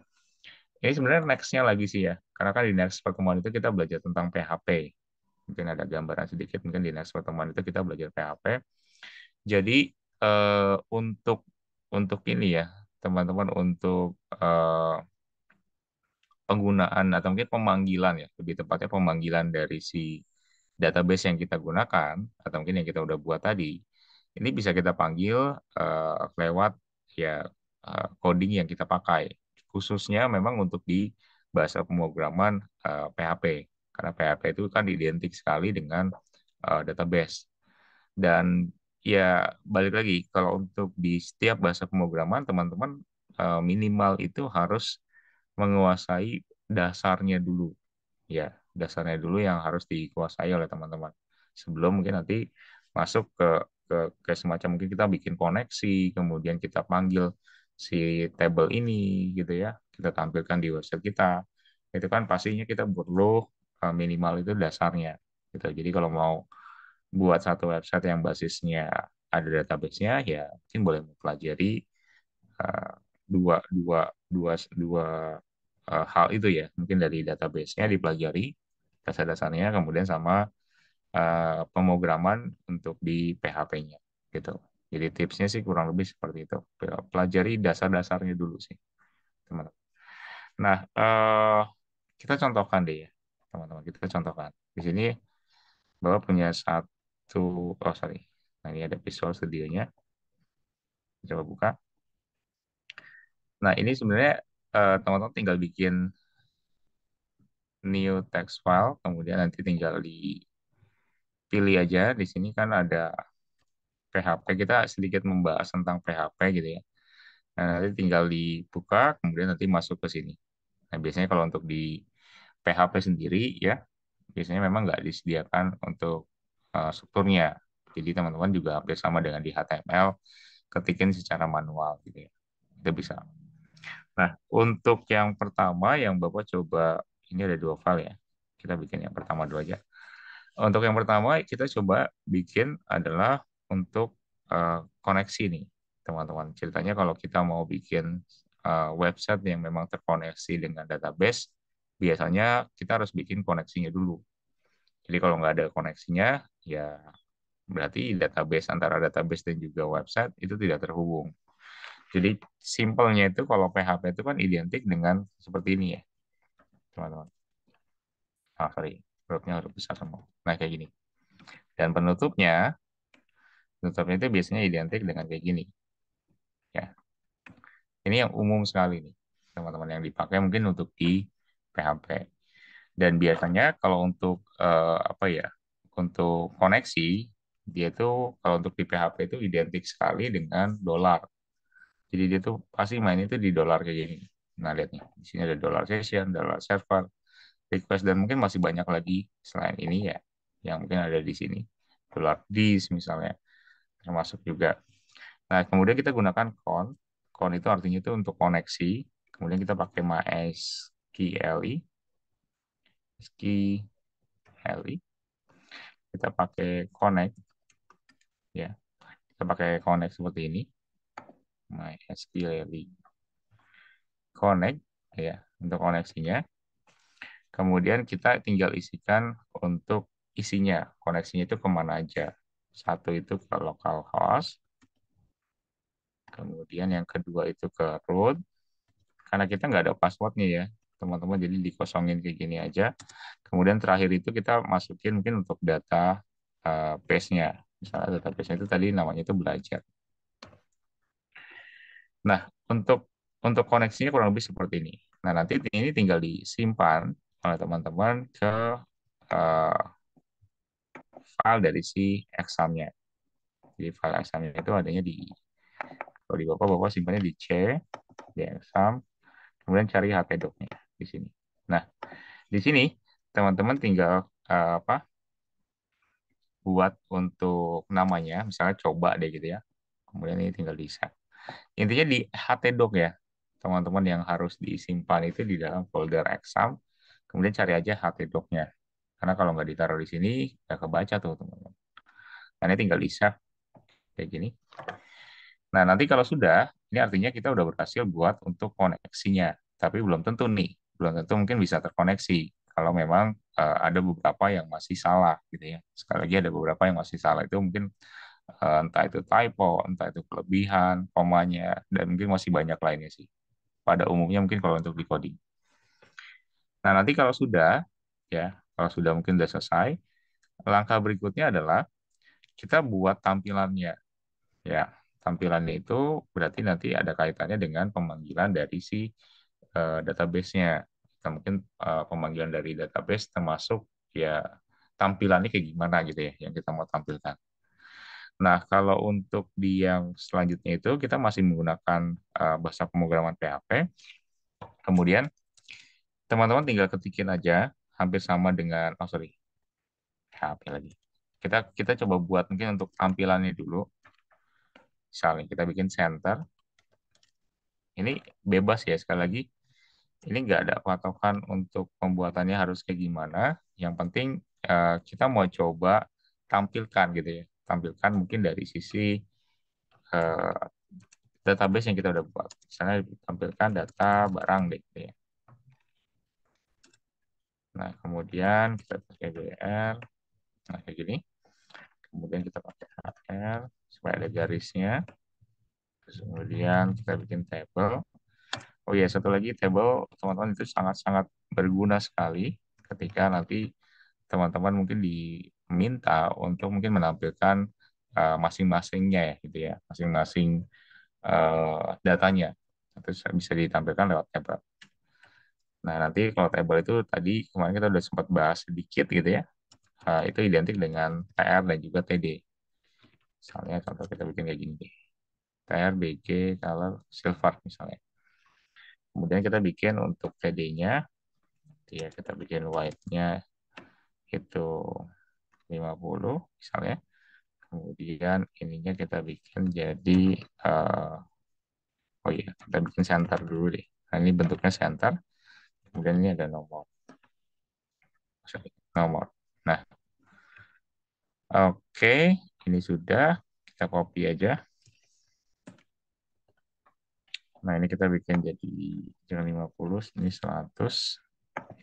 ini sebenarnya next-nya lagi sih ya. Karena kan di next pertemuan itu kita belajar tentang PHP. Mungkin ada gambaran sedikit, mungkin di next pertemuan itu kita belajar PHP. Jadi, untuk ini ya, teman-teman, untuk penggunaan atau mungkin pemanggilan ya, lebih tepatnya pemanggilan dari si database yang kita gunakan atau mungkin yang kita udah buat tadi, ini bisa kita panggil lewat ya coding yang kita pakai, khususnya memang untuk di bahasa pemrograman PHP, karena PHP itu kan identik sekali dengan database. Dan ya balik lagi, kalau untuk di setiap bahasa pemrograman, teman-teman minimal itu harus menguasai dasarnya dulu. Ya, dasarnya dulu yang harus dikuasai oleh teman-teman. Sebelum mungkin nanti masuk ke semacam mungkin kita bikin koneksi, kemudian kita panggil si table ini gitu ya. Kita tampilkan di website kita. Itu kan pastinya kita perlu minimal itu dasarnya gitu. Jadi kalau mau buat satu website yang basisnya ada database-nya, ya mungkin boleh mempelajari eh, dua dua dua dua hal itu ya, mungkin dari database-nya dipelajari dasar-dasarnya, kemudian sama pemrograman untuk di PHP-nya gitu. Jadi tipsnya sih kurang lebih seperti itu. Pelajari dasar-dasarnya dulu sih, teman-teman. Nah, kita contohkan deh ya, teman-teman. Kita contohkan. Di sini Bapak punya satu, oh sorry. Nah, ini ada Visual Studio-nya. Coba buka. Nah, ini sebenarnya teman-teman tinggal bikin new text file, kemudian nanti tinggal dipilih aja. Di sini kan ada PHP, kita sedikit membahas tentang PHP gitu ya. Nah, nanti tinggal dibuka, kemudian nanti masuk ke sini. Nah, biasanya kalau untuk di PHP sendiri ya, biasanya memang nggak disediakan untuk strukturnya. Jadi teman-teman juga hampir sama dengan di HTML, ketikin secara manual gitu ya. Itu bisa. Nah, untuk yang pertama yang Bapak coba, ini ada dua file ya. Kita bikin yang pertama dulu aja. Untuk yang pertama kita coba bikin adalah untuk koneksi nih, teman-teman. Ceritanya kalau kita mau bikin website yang memang terkoneksi dengan database, biasanya kita harus bikin koneksinya dulu. Jadi kalau nggak ada koneksinya, ya berarti database antara database dan juga website itu tidak terhubung. Jadi simpelnya itu kalau PHP itu kan identik dengan seperti ini ya, teman-teman. Ah, sorry, hurufnya harus besar semua. Nah, kayak gini. Dan penutupnya itu biasanya identik dengan kayak gini. Ya, ini yang umum sekali nih, teman-teman, yang dipakai mungkin untuk di PHP. Dan biasanya kalau untuk apa ya, untuk koneksi, dia itu kalau untuk di PHP itu identik sekali dengan dolar. Jadi dia tuh pasti main itu di dolar kayak gini. Nah, lihat nih, di sini ada dollar session, dollar server, request, dan mungkin masih banyak lagi selain ini ya, yang mungkin ada di sini. Dollar dis misalnya, termasuk juga. Nah, kemudian kita gunakan count. Count itu artinya itu untuk koneksi. Kemudian kita pakai MySQLi. SQLi. Kita pakai connect. Ya, kita pakai connect seperti ini. MySQLi. Connect. Ya, untuk koneksinya. Kemudian kita tinggal isikan untuk isinya. Koneksinya itu kemana aja. Satu itu ke localhost. Kemudian yang kedua itu ke root. Karena kita nggak ada passwordnya ya, teman-teman, jadi dikosongin kayak gini aja. Kemudian terakhir itu kita masukin mungkin untuk data base-nya. Misalnya database-nya itu tadi namanya itu belajar. Nah, untuk koneksinya kurang lebih seperti ini. Nah, nanti ini tinggal disimpan oleh teman-teman ke eh, file dari si examnya. Jadi file examnya itu adanya di, kalau di Bapak simpannya di C, di exam, kemudian cari htdoc-nya di sini. Nah, di sini teman-teman tinggal apa, buat untuk namanya, misalnya coba deh gitu ya. Kemudian ini tinggal di save. Intinya di htdoc ya, teman-teman, yang harus disimpan itu di dalam folder exam. Kemudian cari aja htdoc-nya. Karena kalau nggak ditaruh di sini, nggak kebaca tuh teman-teman. Karena tinggal di save kayak gini. Nah, nanti kalau sudah, ini artinya kita udah berhasil buat untuk koneksinya. Tapi belum tentu nih, belum tentu mungkin bisa terkoneksi. Kalau memang ada beberapa yang masih salah gitu ya. Sekali lagi ada beberapa yang masih salah itu mungkin entah itu typo, entah itu kelebihan, komanya, dan mungkin masih banyak lainnya sih. Pada umumnya mungkin kalau untuk decoding. Nah, nanti kalau sudah, ya, kalau sudah mungkin sudah selesai, langkah berikutnya adalah kita buat tampilannya. Ya, tampilannya itu berarti nanti ada kaitannya dengan pemanggilan dari si database-nya. Kita mungkin pemanggilan dari database termasuk ya tampilannya kayak gimana gitu ya yang kita mau tampilkan. Nah, kalau untuk di yang selanjutnya itu kita masih menggunakan bahasa pemrograman PHP. Kemudian teman-teman tinggal ketikin aja hampir sama dengan, oh sorry, PHP lagi. Kita coba buat mungkin untuk tampilannya dulu. Misalnya kita bikin center. Ini bebas ya, sekali lagi. Ini nggak ada patokan untuk pembuatannya harus kayak gimana. Yang penting kita mau coba tampilkan gitu ya. Tampilkan mungkin dari sisi eh, database yang kita udah buat. Misalnya tampilkan data barang deh gitu ya. Nah, kemudian kita pakai BR. Nah, kayak gini. Kemudian kita pakai HR supaya ada garisnya. Terus kemudian kita bikin table. Oh iya, satu lagi, table teman-teman itu sangat-sangat berguna sekali ketika nanti teman-teman mungkin diminta untuk mungkin menampilkan masing-masingnya ya gitu ya, masing-masing datanya. Terus bisa ditampilkan lewat table. Nah, nanti kalau table itu tadi kemarin kita udah sempat bahas sedikit gitu ya. Itu identik dengan TR dan juga TD. Misalnya contoh kita bikin kayak gini deh. TR, BG, color, silver misalnya. Kemudian kita bikin untuk TD-nya, ya kita bikin white-nya itu 50 misalnya. Kemudian ininya kita bikin jadi, eh, oh iya, kita bikin center dulu deh. Nah, ini bentuknya center. Kemudian ini ada nomor. Sorry, nomor. Nah, oke, ini sudah. Kita copy aja. Nah, ini kita bikin jadi jangan 50, ini 100.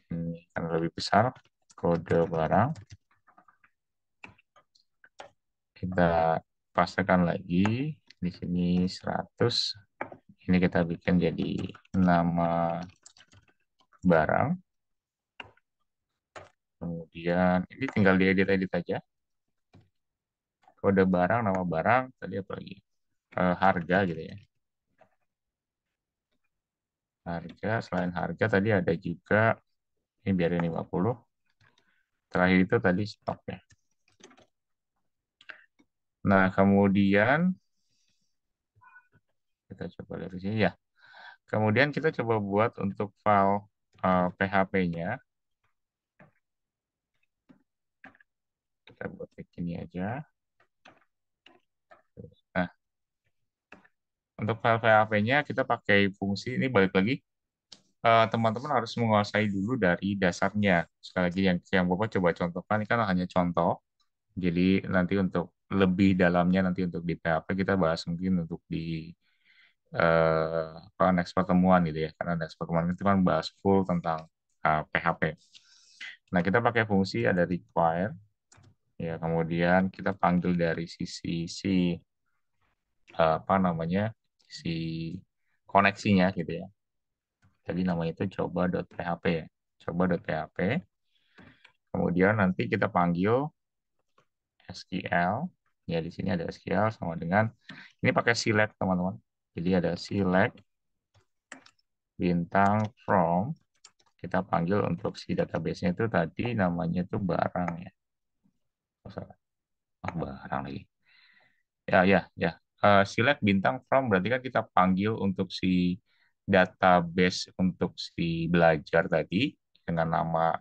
Ini karena lebih besar. Kode barang. Kita pastikan lagi. Di sini 100. Ini kita bikin jadi nama barang. Kemudian ini tinggal diedit-edit aja. Kode barang, nama barang, tadi apa lagi? Harga gitu ya. Harga, selain harga tadi ada juga, ini biarin 50. Terakhir itu tadi stok ya. Nah, kemudian kita coba lihat di sini ya. Kemudian kita coba buat untuk file PHP-nya. Kita buat kayak gini aja. Nah, untuk file PHP-nya kita pakai fungsi, ini balik lagi. Teman-teman harus menguasai dulu dari dasarnya. Sekali lagi yang Bapak coba contohkan ini kan hanya contoh. Jadi nanti untuk lebih dalamnya nanti untuk di PHP kita bahas mungkin untuk di next pertemuan gitu ya. Karena next pertemuan itu kan bahas full tentang PHP. Nah, kita pakai fungsi ada require ya, kemudian kita panggil dari sisi si apa namanya? Si koneksinya gitu ya. Jadi namanya itu coba.php ya. Coba.php. Kemudian nanti kita panggil SQL. Ya, di sini ada SQL sama dengan ini pakai select teman-teman. Jadi ada select bintang from kita panggil untuk si database-nya itu tadi namanya itu barang ya. Oh, salah. Ah, barang lagi. Ya, ya, ya. Select bintang from berarti kan kita panggil untuk si database untuk si belajar tadi dengan nama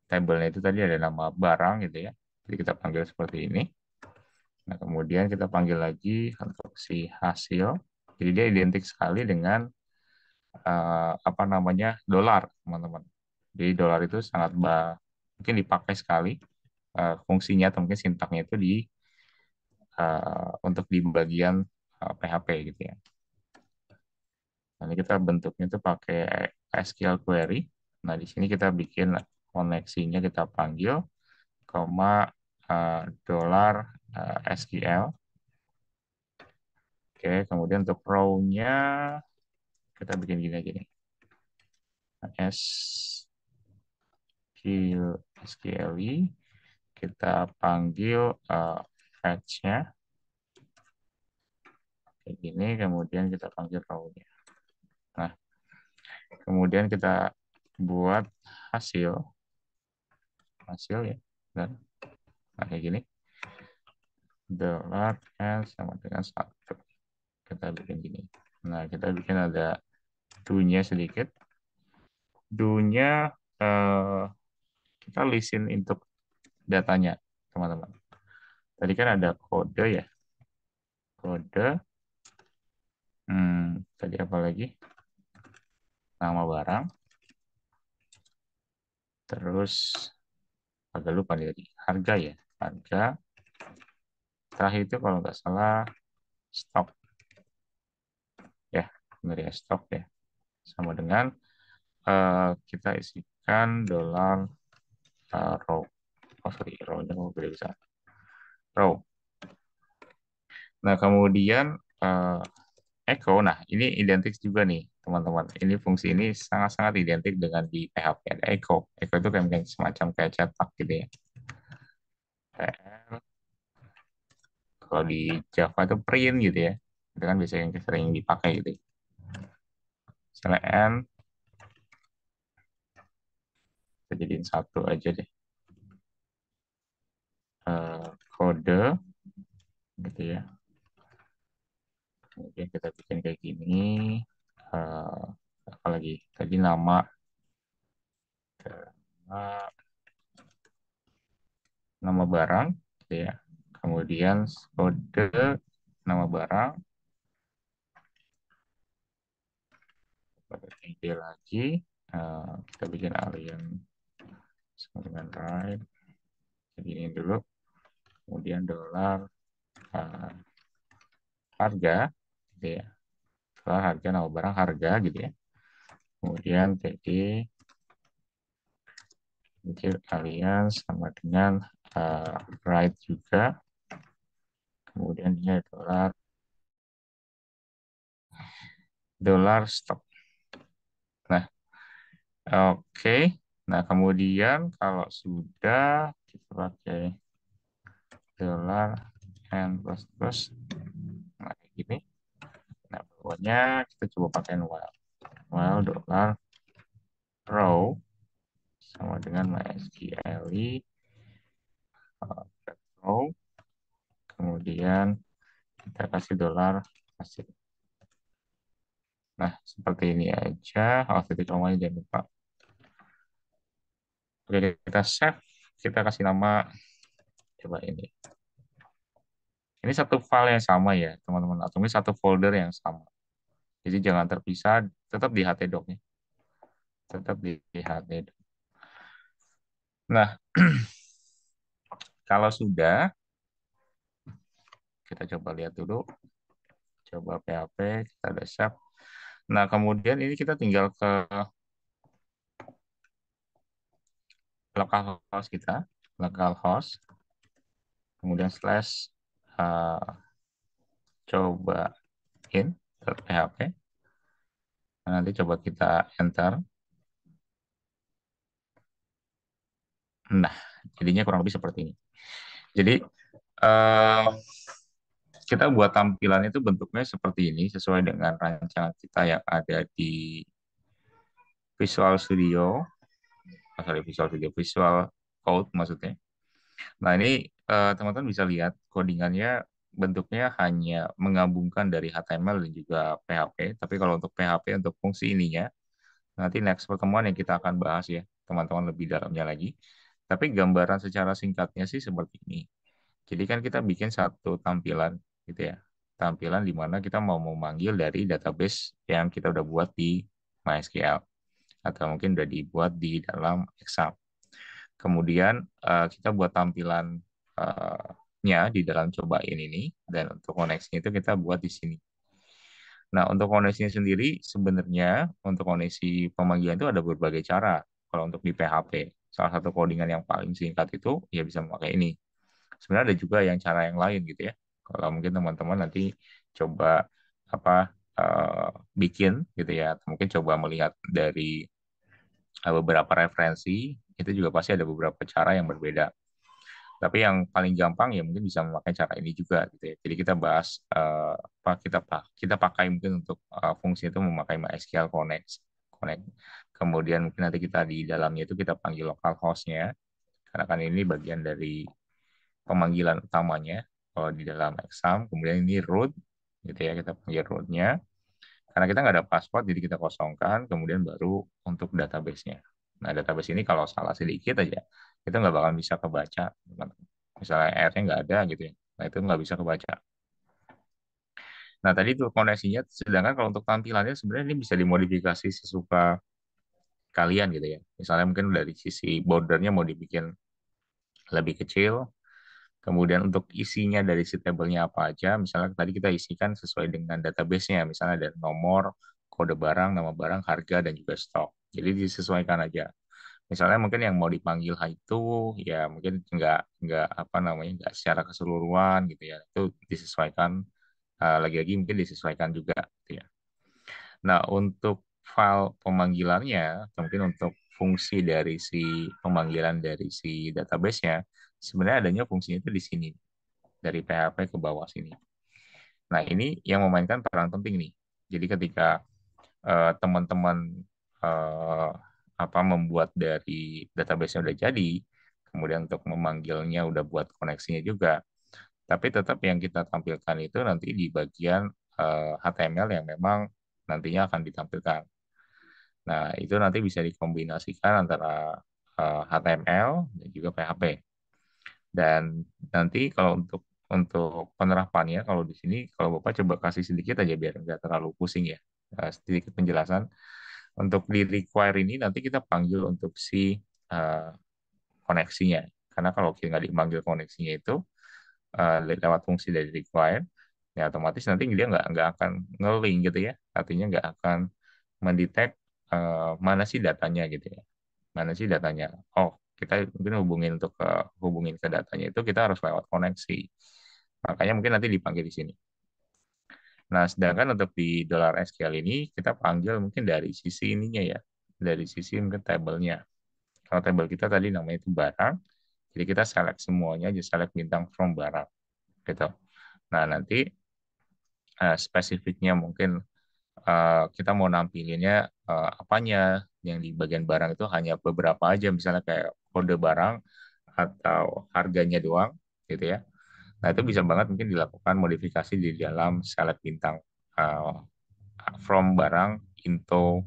tabelnya itu tadi ada nama barang gitu ya. Jadi kita panggil seperti ini. Nah, kemudian kita panggil lagi untuk si hasil. Jadi dia identik sekali dengan apa namanya dolar, teman-teman. Jadi dolar itu sangat mungkin dipakai sekali fungsinya atau mungkin sintaknya itu untuk di bagian PHP gitu ya. Nanti kita bentuknya itu pakai SQL query. Nah, di sini kita bikin koneksinya kita panggil, koma dolar SQL. Oke, kemudian untuk row-nya kita bikin gini aja nih. SQLi, kita panggil fetch-nya kayak gini, kemudian kita panggil row-nya. Nah, kemudian kita buat hasil, hasil ya, dan nah, kayak gini, dolar n sama dengan 1. Kita bikin gini. Nah, kita bikin ada do-nya sedikit. Do-nya kita listen untuk datanya, teman-teman. Tadi kan ada kode ya, kode. Tadi apa lagi? Nama barang. Terus agak lupa nih tadi. Harga ya, harga. Terakhir itu kalau nggak salah stok ya, benar ya stok ya. Sama dengan kita isikan dolar row. Oh sorry, row-nya mau beda bisa. Row. Nah kemudian echo. Nah ini identik juga nih teman-teman. Ini fungsi ini sangat-sangat identik dengan di PHP ada echo. Echo itu kayak semacam kayak cetak gitu ya. Kalau di Java itu print gitu ya. Itu kan biasanya yang sering dipakai gitu. Select N, kita jadiin satu aja deh. Kode gitu ya. Kemudian kita bikin kayak gini. Eh, apa lagi? Tadi nama, nama, nama barang gitu ya. Kemudian kode nama barang. Pada ide lagi. Kita bikin alien sama dengan right. Jadi ini dulu. Kemudian dolar uh, harga gitu ya. Dolar harga nama barang harga gitu ya. Kemudian jadi bikin alien sama dengan right juga. Kemudian ini dolar stok. Nah, oke. Nah, kemudian kalau sudah kita pakai dolar and plus nah kayak gini. Nah, pokoknya kita coba pakai while. While dolar row sama dengan MySQL row. Kemudian kita kasih dolar hasil. Nah, seperti ini aja. Kalau titik komanya jangan lupa. Oke, kita save. Kita kasih nama, coba ini. Ini satu file yang sama ya, teman-teman. Atau ini satu folder yang sama. Jadi jangan terpisah, tetap di htdoc-nya. Tetap di htdoc. Nah, kalau sudah, kita coba lihat dulu. Coba PHP, kita udah save. Nah, kemudian ini kita tinggal ke localhost kita. Localhost. Kemudian slash uh, coba in.php. Nah, nanti coba kita enter. Nah, jadinya kurang lebih seperti ini. Jadi, uh, kita buat tampilan itu bentuknya seperti ini, sesuai dengan rancangan kita yang ada di Visual Studio. sorry, visual code maksudnya. Nah, ini teman-teman bisa lihat codingannya bentuknya hanya menggabungkan dari HTML dan juga PHP. Tapi kalau untuk PHP untuk fungsi ininya, nanti next pertemuan yang kita akan bahas ya, teman-teman lebih dalamnya lagi. Tapi gambaran secara singkatnya sih seperti ini. Jadi kan kita bikin satu tampilan gitu ya. Tampilan di mana kita mau memanggil dari database yang kita udah buat di MySQL atau mungkin udah dibuat di dalam Excel. Kemudian kita buat tampilan nya di dalam cobain ini dan untuk koneksinya itu kita buat di sini. Nah, untuk koneksinya sendiri sebenarnya untuk koneksi pemanggilan itu ada berbagai cara. Kalau untuk di PHP, salah satu codingan yang paling singkat itu ya bisa memakai ini. Sebenarnya ada juga yang cara yang lain gitu ya. Kalau mungkin teman-teman nanti coba apa bikin gitu ya, atau mungkin coba melihat dari beberapa referensi, itu juga pasti ada beberapa cara yang berbeda. Tapi yang paling gampang ya mungkin bisa memakai cara ini juga gitu ya. Jadi kita bahas apa kita pakai mungkin untuk fungsi itu memakai MySQL Connect. Kemudian mungkin nanti kita di dalamnya itu kita panggil localhost-nya karena kan ini bagian dari pemanggilan utamanya kalau di dalam exam. Kemudian ini root gitu ya, kita panggil root-nya. Karena kita nggak ada password, jadi kita kosongkan, kemudian baru untuk database-nya. Nah, database ini kalau salah sedikit aja, itu nggak bakal bisa kebaca. Misalnya R-nya nggak ada gitu ya, nah itu nggak bisa kebaca. Nah, tadi itu koneksinya, sedangkan kalau untuk tampilannya sebenarnya ini bisa dimodifikasi sesuka kalian gitu ya. Misalnya mungkin dari sisi bordernya mau dibikin lebih kecil, kemudian untuk isinya dari si tabelnya apa aja, misalnya tadi kita isikan sesuai dengan database-nya, misalnya ada nomor, kode barang, nama barang, harga, dan juga stok. Jadi disesuaikan aja. Misalnya mungkin yang mau dipanggil itu ya mungkin nggak apa namanya nggak secara keseluruhan gitu ya. Itu disesuaikan lagi-lagi mungkin disesuaikan juga gitu ya. Nah, untuk file pemanggilannya, atau mungkin untuk fungsi dari si pemanggilan dari si database-nya, sebenarnya adanya fungsinya itu di sini dari PHP ke bawah sini. Nah, ini yang memainkan peran penting nih. Jadi ketika teman-teman eh, apa membuat dari database-nya udah jadi, kemudian untuk memanggilnya udah buat koneksinya juga, tapi tetap yang kita tampilkan itu nanti di bagian HTML yang memang nantinya akan ditampilkan. Nah, itu nanti bisa dikombinasikan antara HTML dan juga PHP. Dan nanti kalau untuk penerapannya, kalau di sini, kalau Bapak coba kasih sedikit aja biar nggak terlalu pusing ya. Sedikit penjelasan. Untuk di require ini nanti kita panggil untuk si eh, koneksinya. Karena kalau kita nggak dipanggil koneksinya itu lewat fungsi dari require, ya otomatis nanti dia nggak akan nge-link gitu ya. Artinya nggak akan mendetek mana sih datanya gitu ya. Mana sih datanya? Oh, kita mungkin hubungin ke datanya itu kita harus lewat koneksi. Makanya mungkin nanti dipanggil di sini. Nah, sedangkan untuk di $SQL ini kita panggil mungkin dari sisi ininya ya, dari sisi mungkin tabelnya. Kalau tabel kita tadi namanya itu barang, jadi kita select semuanya aja, select bintang from barang gitu. Nah, nanti spesifiknya mungkin kita mau nampilinnya apanya yang di bagian barang itu hanya beberapa aja, misalnya kayak kode barang atau harganya doang gitu ya. Nah, itu bisa banget mungkin dilakukan modifikasi di dalam select bintang uh, from barang into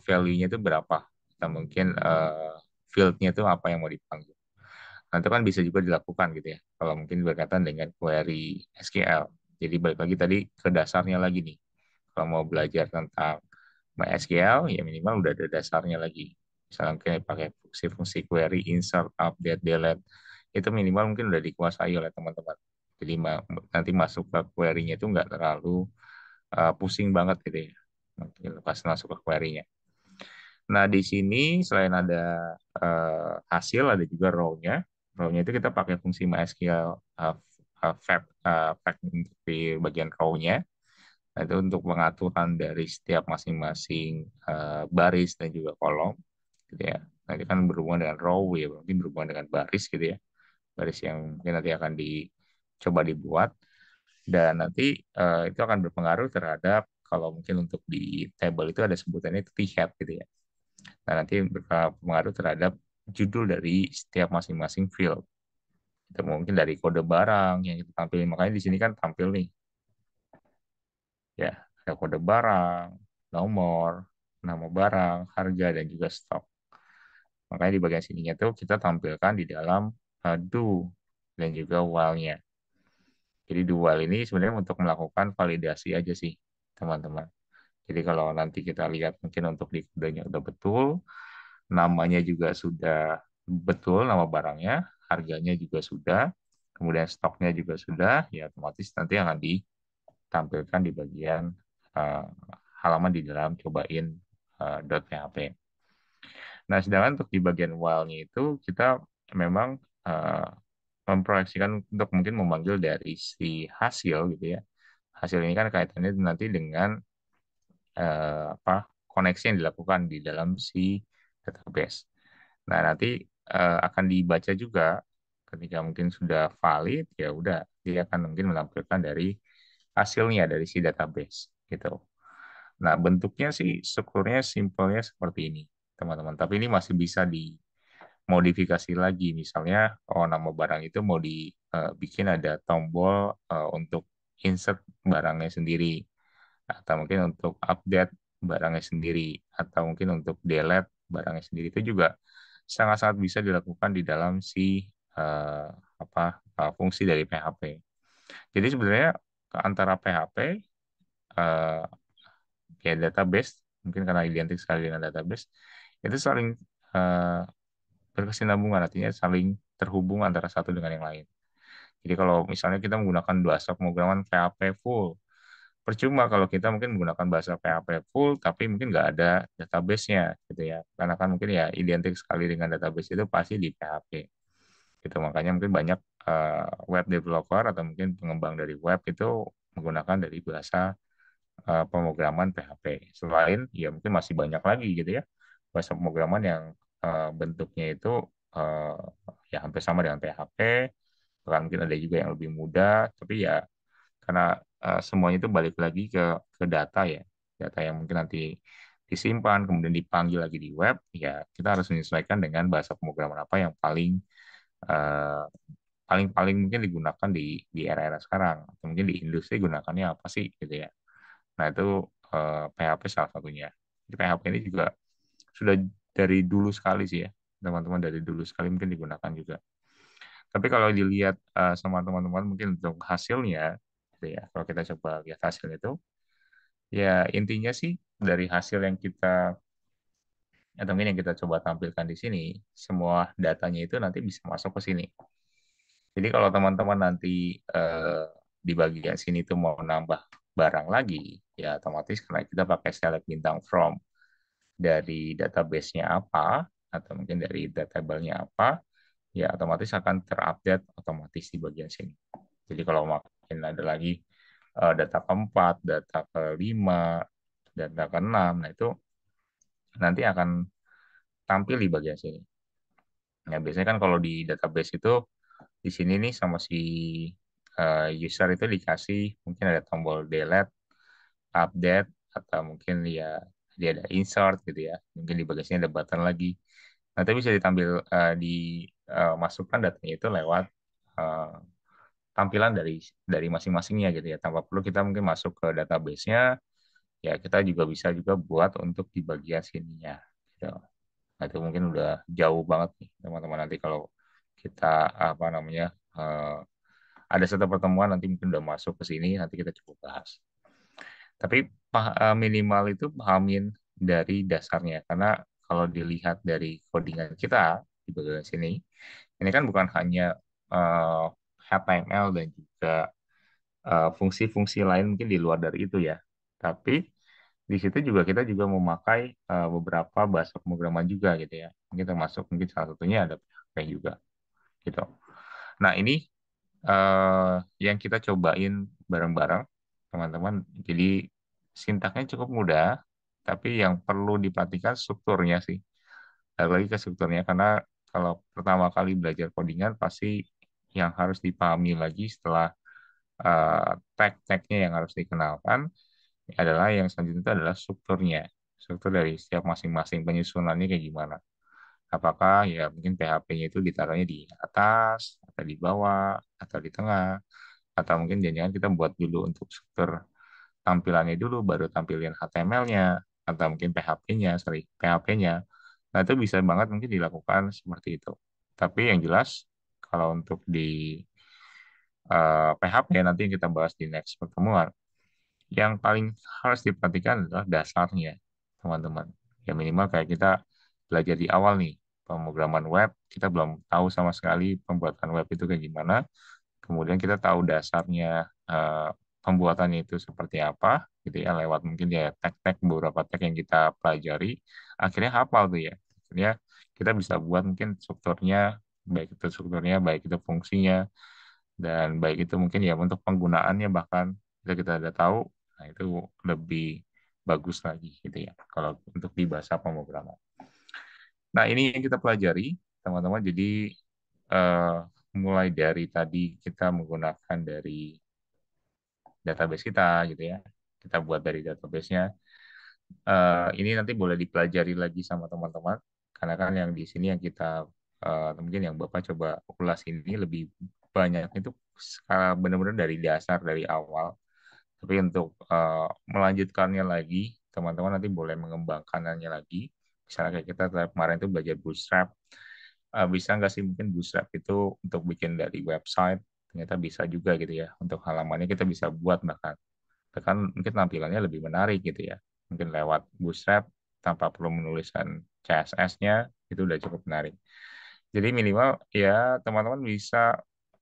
value-nya itu berapa. Kita mungkin field-nya itu apa yang mau dipanggil. Nah, itu kan bisa juga dilakukan gitu ya. Kalau mungkin berkaitan dengan query SQL. Jadi balik lagi tadi ke dasarnya lagi nih. Kalau mau belajar tentang MySQL, ya minimal udah ada dasarnya lagi. Misalnya kayak pakai fungsi-fungsi query, insert, update, delete, itu minimal mungkin udah dikuasai oleh teman-teman. Jadi nanti masuk ke query-nya itu nggak terlalu pusing banget gitu ya. Mungkin pas masuk ke query-nya. Nah, di sini selain ada hasil, ada juga row-nya. Row-nya itu kita pakai fungsi MySQL fact di bagian row-nya. Nah, itu untuk pengaturan dari setiap masing-masing baris dan juga kolom, gitu ya. Nah, ini kan berhubungan dengan row ya, berarti berhubungan dengan baris gitu ya. Baris yang mungkin nanti akan dicoba dibuat dan nanti itu akan berpengaruh terhadap kalau mungkin untuk di table itu ada sebutannya itu t-head gitu ya. Nah, nanti berpengaruh terhadap judul dari setiap masing-masing field. Itu mungkin dari kode barang yang kita tampilin. Makanya di sini kan tampil nih, ya, ada kode barang, nomor, nama barang, harga, dan juga stok. Makanya di bagian sininya tuh kita tampilkan di dalam do dan juga while-nya. Jadi do while ini sebenarnya untuk melakukan validasi aja sih, teman-teman. Jadi kalau nanti kita lihat mungkin untuk di kodenya udah betul, namanya juga sudah betul, nama barangnya, harganya juga sudah, kemudian stoknya juga sudah, ya otomatis nanti akan ditampilkan di bagian uh, halaman di dalam cobain .php. Nah, sedangkan untuk di bagian while-nya itu kita memang uh, memproyeksikan untuk mungkin memanggil dari si hasil gitu ya. Hasil ini kan kaitannya nanti dengan apa koneksi yang dilakukan di dalam si database. Nah, nanti akan dibaca juga ketika mungkin sudah valid, ya udah dia akan mungkin menampilkan dari hasilnya dari si database gitu. Nah, bentuknya sih strukturnya simpelnya seperti ini, teman-teman. Tapi ini masih bisa dimodifikasi lagi. Misalnya, oh nama barang itu mau dibikin ada tombol untuk insert barangnya sendiri, atau mungkin untuk update barangnya sendiri, atau mungkin untuk delete barangnya sendiri itu juga sangat-sangat bisa dilakukan di dalam si eh, apa fungsi dari PHP. Jadi sebenarnya antara PHP eh, ya database mungkin karena identik sekali dengan database itu saling eh, berkesinambungan, artinya saling terhubung antara satu dengan yang lain. Jadi kalau misalnya kita menggunakan bahasa pemrograman PHP full, percuma kalau kita mungkin menggunakan bahasa PHP full, tapi mungkin nggak ada database-nya, gitu ya. Karena kan mungkin ya identik sekali dengan database itu pasti di PHP. Gitu. Makanya mungkin banyak web developer atau mungkin pengembang dari web itu menggunakan dari bahasa pemrograman PHP. Selain, ya mungkin masih banyak lagi gitu ya, bahasa pemrograman yang bentuknya itu eh, ya hampir sama dengan PHP, bahkan mungkin ada juga yang lebih mudah, tapi ya karena semuanya itu balik lagi ke data ya, data yang mungkin nanti disimpan kemudian dipanggil lagi di web, ya kita harus menyesuaikan dengan bahasa pemrograman apa yang paling eh, paling paling mungkin digunakan di era-era sekarang, atau mungkin di industri gunakannya apa sih gitu ya. Nah itu PHP salah satunya. Jadi PHP ini juga sudah dari dulu sekali sih ya, teman-teman, dari dulu sekali mungkin digunakan juga. Tapi kalau dilihat sama teman-teman mungkin untuk hasilnya, gitu ya. Kalau kita coba lihat hasil itu, ya intinya sih dari hasil yang kita atau mungkin yang kita coba tampilkan di sini, semua datanya itu nanti bisa masuk ke sini. Jadi kalau teman-teman nanti di bagian sini tuh mau nambah barang lagi, ya otomatis karena kita pakai select bintang from dari database-nya apa, atau mungkin dari database-nya apa, ya otomatis akan terupdate otomatis di bagian sini. Jadi kalau makin ada lagi data keempat, data kelima, data keenam, nah itu nanti akan tampil di bagian sini. Nah, biasanya kan kalau di database itu di sini nih sama si user itu dikasih mungkin ada tombol delete, update, atau mungkin ya dia ada insert gitu ya. Mungkin di bagian sini ada button lagi. Nanti bisa ditampil dimasukkan datanya itu lewat eh, tampilan dari masing-masingnya gitu ya. Tanpa perlu kita mungkin masuk ke database-nya, ya kita juga bisa juga buat untuk di bagian sininya. Gitu. Nah, itu mungkin udah jauh banget nih teman-teman, nanti kalau kita apa namanya ada satu pertemuan nanti mungkin udah masuk ke sini, nanti kita coba bahas. Tapi minimal itu pahamin dari dasarnya, karena kalau dilihat dari codingan kita di bagian sini, ini kan bukan hanya eh, HTML dan juga fungsi-fungsi lain mungkin di luar dari itu ya. Tapi di situ juga kita juga memakai beberapa bahasa pemrograman juga gitu ya. Mungkin termasuk mungkin salah satunya ada PHP juga gitu. Nah, ini yang kita cobain bareng-bareng, teman-teman. Jadi sintaknya cukup mudah, tapi yang perlu diperhatikan strukturnya sih. Balik lagi ke strukturnya, karena kalau pertama kali belajar codingan pasti yang harus dipahami lagi setelah tag-tagnya yang harus dikenalkan adalah yang selanjutnya itu adalah strukturnya. struktur dari setiap masing-masing penyusunannya kayak gimana. Apakah ya mungkin PHP-nya itu ditaruhnya di atas, atau di bawah, atau di tengah, atau mungkin jangan-jangan kita buat dulu untuk struktur tampilannya dulu, baru tampilin HTML-nya, atau mungkin PHP-nya, sorry, PHP-nya. Nah, itu bisa banget mungkin dilakukan seperti itu. Tapi yang jelas, kalau untuk di PHP nanti yang kita bahas di next pertemuan, yang paling harus diperhatikan adalah dasarnya, teman-teman. Ya minimal kayak kita belajar di awal nih, pemrograman web, kita belum tahu sama sekali pembuatan web itu kayak gimana. Kemudian kita tahu dasarnya pembuatannya itu seperti apa, gitu ya, lewat mungkin ya tag-tag beberapa tag yang kita pelajari, akhirnya hafal tuh ya. Akhirnya kita bisa buat mungkin strukturnya, baik itu fungsinya, dan baik itu mungkin ya untuk penggunaannya bahkan kita udah tahu, nah itu lebih bagus lagi gitu ya kalau untuk di bahasa pemrograman. Nah ini yang kita pelajari teman-teman. Jadi eh, mulai dari tadi kita menggunakan dari database kita gitu ya. Kita buat dari database-nya. Ini nanti boleh dipelajari lagi sama teman-teman karena kan yang di sini yang kita mungkin yang Bapak coba ulas ini lebih banyak itu skala benar-benar dari dasar dari awal. Tapi untuk melanjutkannya lagi, teman-teman nanti boleh mengembangkannya lagi. Misalnya kayak kita kemarin itu belajar Bootstrap, bisa nggak sih mungkin Bootstrap itu untuk bikin dari website, ternyata bisa juga gitu ya. Untuk halamannya kita bisa buat bahkan mungkin tampilannya lebih menarik gitu ya. Mungkin lewat Bootstrap tanpa perlu menuliskan CSS-nya itu udah cukup menarik. Jadi minimal ya teman-teman bisa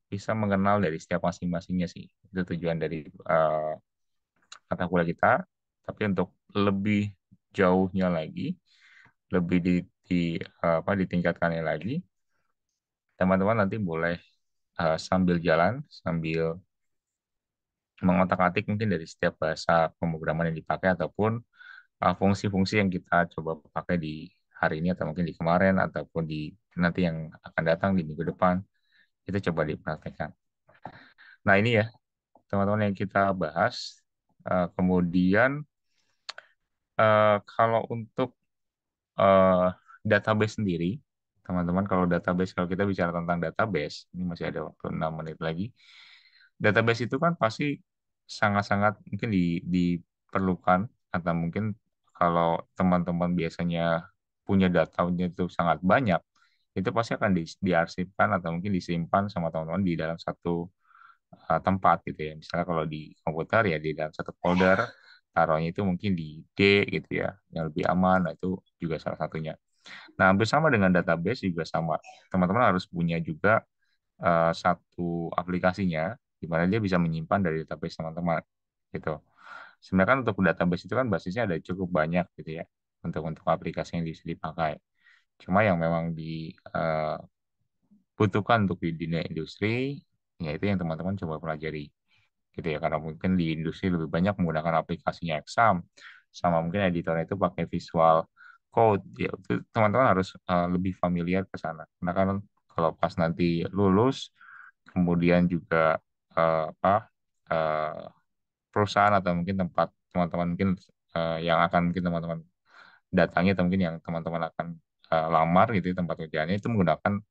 bisa mengenal dari setiap masing-masingnya sih. Itu tujuan dari mata kuliah kita. Tapi untuk lebih jauhnya lagi, lebih di ditingkatkannya lagi, teman-teman nanti boleh sambil jalan, sambil mengotak-atik mungkin dari setiap bahasa pemrograman yang dipakai ataupun fungsi-fungsi yang kita coba pakai di hari ini atau mungkin di kemarin ataupun di nanti yang akan datang di minggu depan itu coba dipraktekkan. Nah ini ya teman-teman yang kita bahas. Kemudian kalau untuk eh, database sendiri, teman-teman kalau kita bicara tentang database, ini masih ada waktu 6 menit lagi. Database itu kan pasti sangat-sangat mungkin diperlukan atau mungkin kalau teman-teman biasanya punya datanya itu sangat banyak, itu pasti akan diarsipkan atau mungkin disimpan sama teman-teman di dalam satu tempat gitu ya. Misalnya kalau di komputer ya di dalam satu folder, taruhnya itu mungkin di D gitu ya, yang lebih aman. Nah, itu juga salah satunya. Nah, bersama dengan database juga sama. Teman-teman harus punya juga satu aplikasinya di mana dia bisa menyimpan dari database teman-teman gitu. Sebenarnya kan untuk database itu kan basisnya ada cukup banyak gitu ya untuk aplikasi yang bisa dipakai. Cuma yang memang dibutuhkan untuk di dunia industri, yaitu yang teman-teman coba pelajari gitu ya karena mungkin di industri lebih banyak menggunakan aplikasinya Exam sama mungkin editornya itu pakai Visual Code ya itu teman-teman harus lebih familiar ke sana karena kan kalau pas nanti lulus kemudian juga apa eh, perusahaan atau mungkin tempat teman-teman mungkin yang akan mungkin teman-teman datangi atau mungkin yang teman-teman akan lamar gitu ya, tempat kerjanya itu menggunakan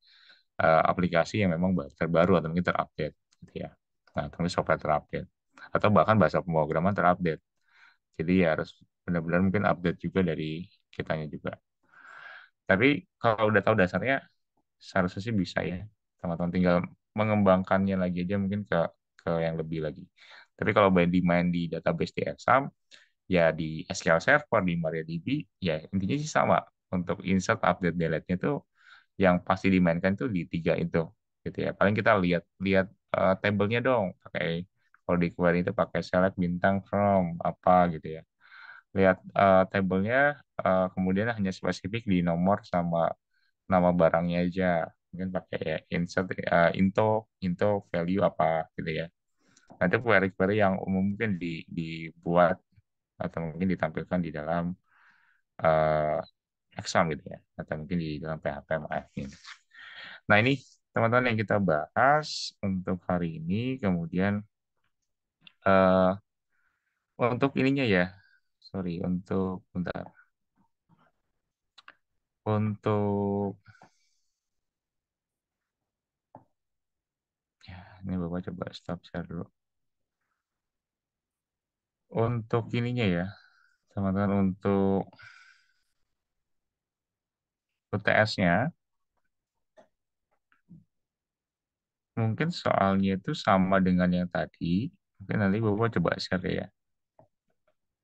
aplikasi yang memang terbaru atau mungkin terupdate gitu ya. Nah, terus software terupdate atau bahkan bahasa pemrograman terupdate. Jadi ya harus benar-benar mungkin update juga dari kitanya juga. Tapi kalau udah tahu dasarnya, seharusnya sih bisa ya. Teman-teman tinggal mengembangkannya lagi aja mungkin ke yang lebih lagi. Tapi kalau main di database di Exam, ya di SQL Server, di MariaDB, ya intinya sih sama. Untuk insert, update, delete-nya tuh yang pasti dimainkan tuh di tiga itu gitu ya paling kita lihat lihat tabelnya dong pakai kalau di query itu pakai select bintang from apa gitu ya lihat tabelnya kemudian hanya spesifik di nomor sama nama barangnya aja mungkin pakai ya insert into into value apa gitu ya nanti query-query yang umum mungkin dibuat atau mungkin ditampilkan di dalam uh, exam gitu ya atau mungkin di dalam PHP MAF ini. Nah, ini teman-teman yang kita bahas untuk hari ini. Kemudian untuk ininya ya, sorry, untuk bentar. Untuk ya, ini Bapak coba stop share dulu. Untuk ininya ya, teman-teman, untuk UTS-nya, mungkin soalnya itu sama dengan yang tadi. Mungkin nanti Bapak coba share ya,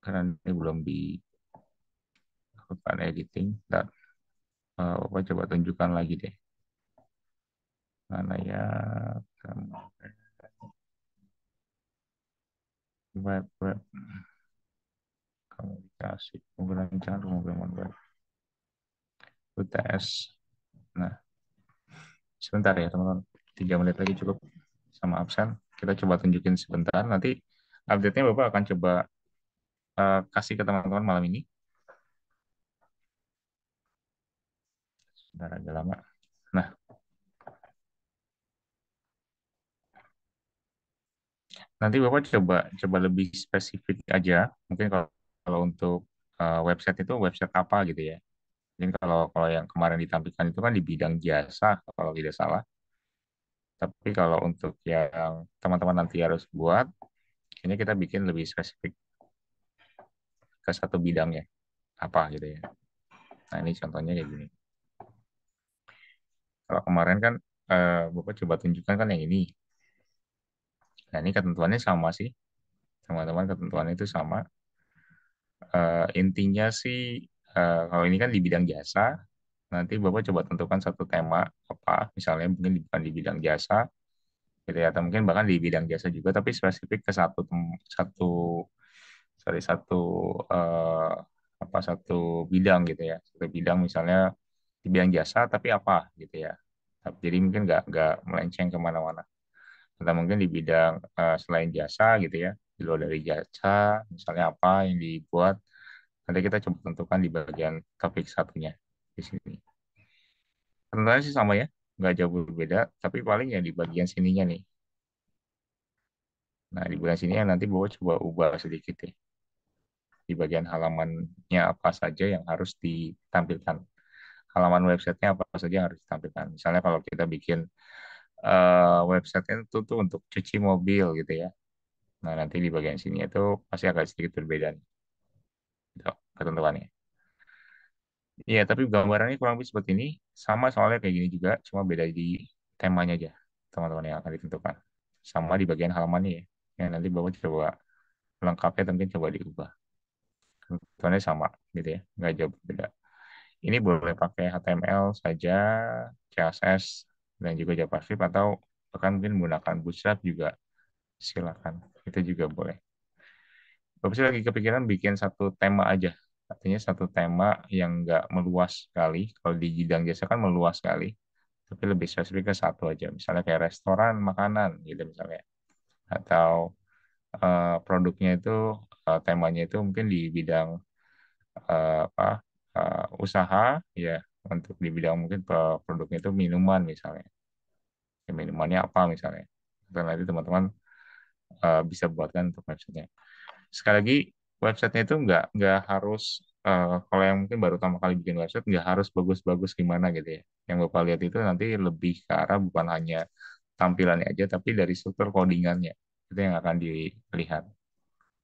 karena ini belum dilakukan editing. Dan Bapak coba tunjukkan lagi deh. Mana ya? Web, komunikasi, pembelajaran, pemrograman web, UTS. Nah, sebentar ya teman-teman. 3 menit lagi cukup sama absen. Kita coba tunjukin sebentar. Nanti update-nya Bapak akan coba kasih ke teman-teman malam ini. Sebentar agak lama. Nah, nanti Bapak coba coba lebih spesifik aja. Mungkin kalau untuk website itu website apa gitu ya. Mungkin kalau kalau yang kemarin ditampilkan itu kan di bidang jasa kalau tidak salah. Tapi kalau untuk yang teman-teman nanti harus buat, ini kita bikin lebih spesifik ke satu bidangnya apa gitu ya. Nah ini contohnya kayak gini. Kalau kemarin kan Bapak coba tunjukkan kan yang ini. Nah ini ketentuannya sama sih, teman-teman, ketentuannya itu sama. Intinya sih kalau ini kan di bidang jasa, nanti Bapak coba tentukan satu tema apa, misalnya mungkin bukan di bidang jasa, gitu ya, atau mungkin bahkan di bidang jasa juga, tapi spesifik ke satu sorry, eh, satu bidang gitu ya, satu bidang misalnya di bidang jasa tapi apa gitu ya. Jadi mungkin nggak melenceng kemana-mana. Atau mungkin di bidang selain jasa gitu ya, di luar dari jasa, misalnya apa yang dibuat, nanti kita coba tentukan di bagian topik satunya di sini. Tentunya sih sama ya, nggak jauh berbeda, tapi paling ya di bagian sininya nih. Nah, di bagian sini yang nanti bawa coba ubah sedikit ya. Di bagian halamannya apa saja yang harus ditampilkan. Halaman websitenya apa saja yang harus ditampilkan. Misalnya kalau kita bikin website itu tuh untuk cuci mobil gitu ya. Nah, nanti di bagian sini itu pasti agak sedikit berbeda nih, gitu, ketentuannya. Iya, tapi gambarannya kurang lebih seperti ini. Sama soalnya kayak gini juga, cuma beda di temanya aja, teman-teman yang akan ditentukan. Sama di bagian halamannya ya. Yang nanti Bapak coba lengkapnya mungkin coba diubah. Ketentuannya sama gitu ya, nggak jauh berbeda. Ini boleh pakai HTML saja, CSS, dan juga JavaScript, atau bahkan mungkin menggunakan Bootstrap juga silakan. Itu juga boleh. Bapak sih lagi kepikiran bikin satu tema aja. Artinya satu tema yang nggak meluas sekali. Kalau di bidang jasa kan meluas sekali. Tapi lebih spesifik ke satu aja. Misalnya kayak restoran, makanan gitu misalnya. Atau produknya itu, temanya itu mungkin di bidang usaha, ya. Untuk di bidang mungkin produknya itu minuman misalnya. Ya, minumannya apa misalnya. Dan nanti teman-teman bisa buatkan untuk websitenya. Sekali lagi, websitenya itu nggak harus kalau yang mungkin baru pertama kali bikin website nggak harus bagus-bagus gimana gitu ya. Yang Bapak lihat itu nanti lebih ke arah bukan hanya tampilannya aja, tapi dari struktur codingannya itu yang akan dilihat.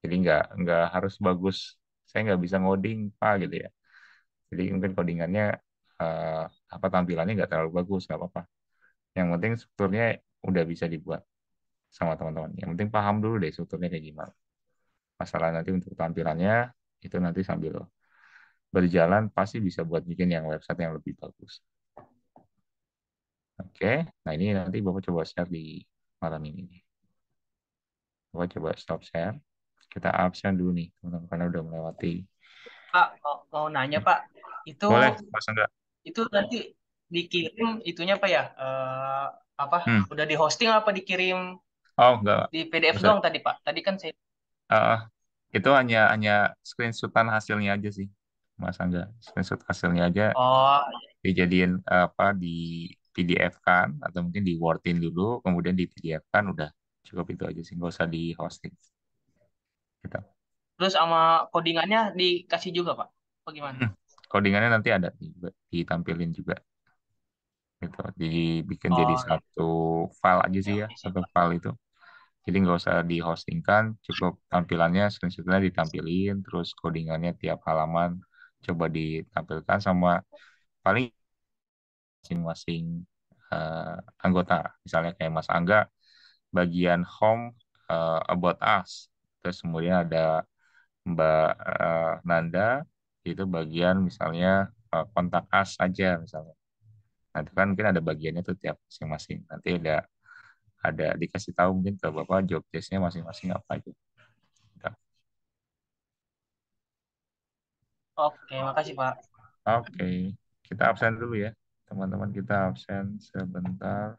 Jadi nggak harus bagus. Saya nggak bisa ngoding pak gitu ya. Jadi mungkin codingannya eh, tampilannya nggak terlalu bagus, nggak apa-apa. Yang penting strukturnya udah bisa dibuat sama teman-teman. Yang penting paham dulu deh strukturnya kayak gimana. Masalah nanti untuk tampilannya itu nanti sambil berjalan pasti bisa buat bikin yang website yang lebih bagus. Oke, nah ini nanti Bapak coba share di malam ini nih. Bapak coba stop share. Kita absen dulu nih, teman-teman, karena udah melewati. Pak, mau nanya Pak, itu Boleh, Mas Angga. itu nanti dikirim itunya Pak ya? Apa? Hmm. Udah di hosting apa dikirim Oh, enggak. di PDF Usah. doang tadi Pak? Tadi kan saya. Ah, itu hanya screenshotan hasilnya aja sih, Mas Angga. Screenshot hasilnya aja Oh, dijadiin di PDF kan, atau mungkin di Wordin dulu, kemudian di PDF kan, udah cukup itu aja sih, nggak usah di hosting. Gitu. terus sama codingannya dikasih juga Pak? Bagaimana? Codingannya nanti ada ditampilin juga gitu. Dibikin jadi Oh iya, satu file aja ya sih ya, oke sih satu Pak. file itu. Jadi nggak usah di-hostingkan, cukup tampilannya screenshotnya ditampilin, terus codingannya tiap halaman coba ditampilkan sama paling masing-masing anggota. Misalnya kayak Mas Angga, bagian home about us. Terus kemudian ada Mbak Nanda, itu bagian misalnya kontak us aja misalnya. Nah, itu kan mungkin ada bagiannya tuh tiap masing-masing. Nanti ada dikasih tahu mungkin ke Bapak job desk-nya masing-masing apa aja. Gitu. Oke, makasih Pak. Oke, kita absen dulu ya. Teman-teman kita absen sebentar.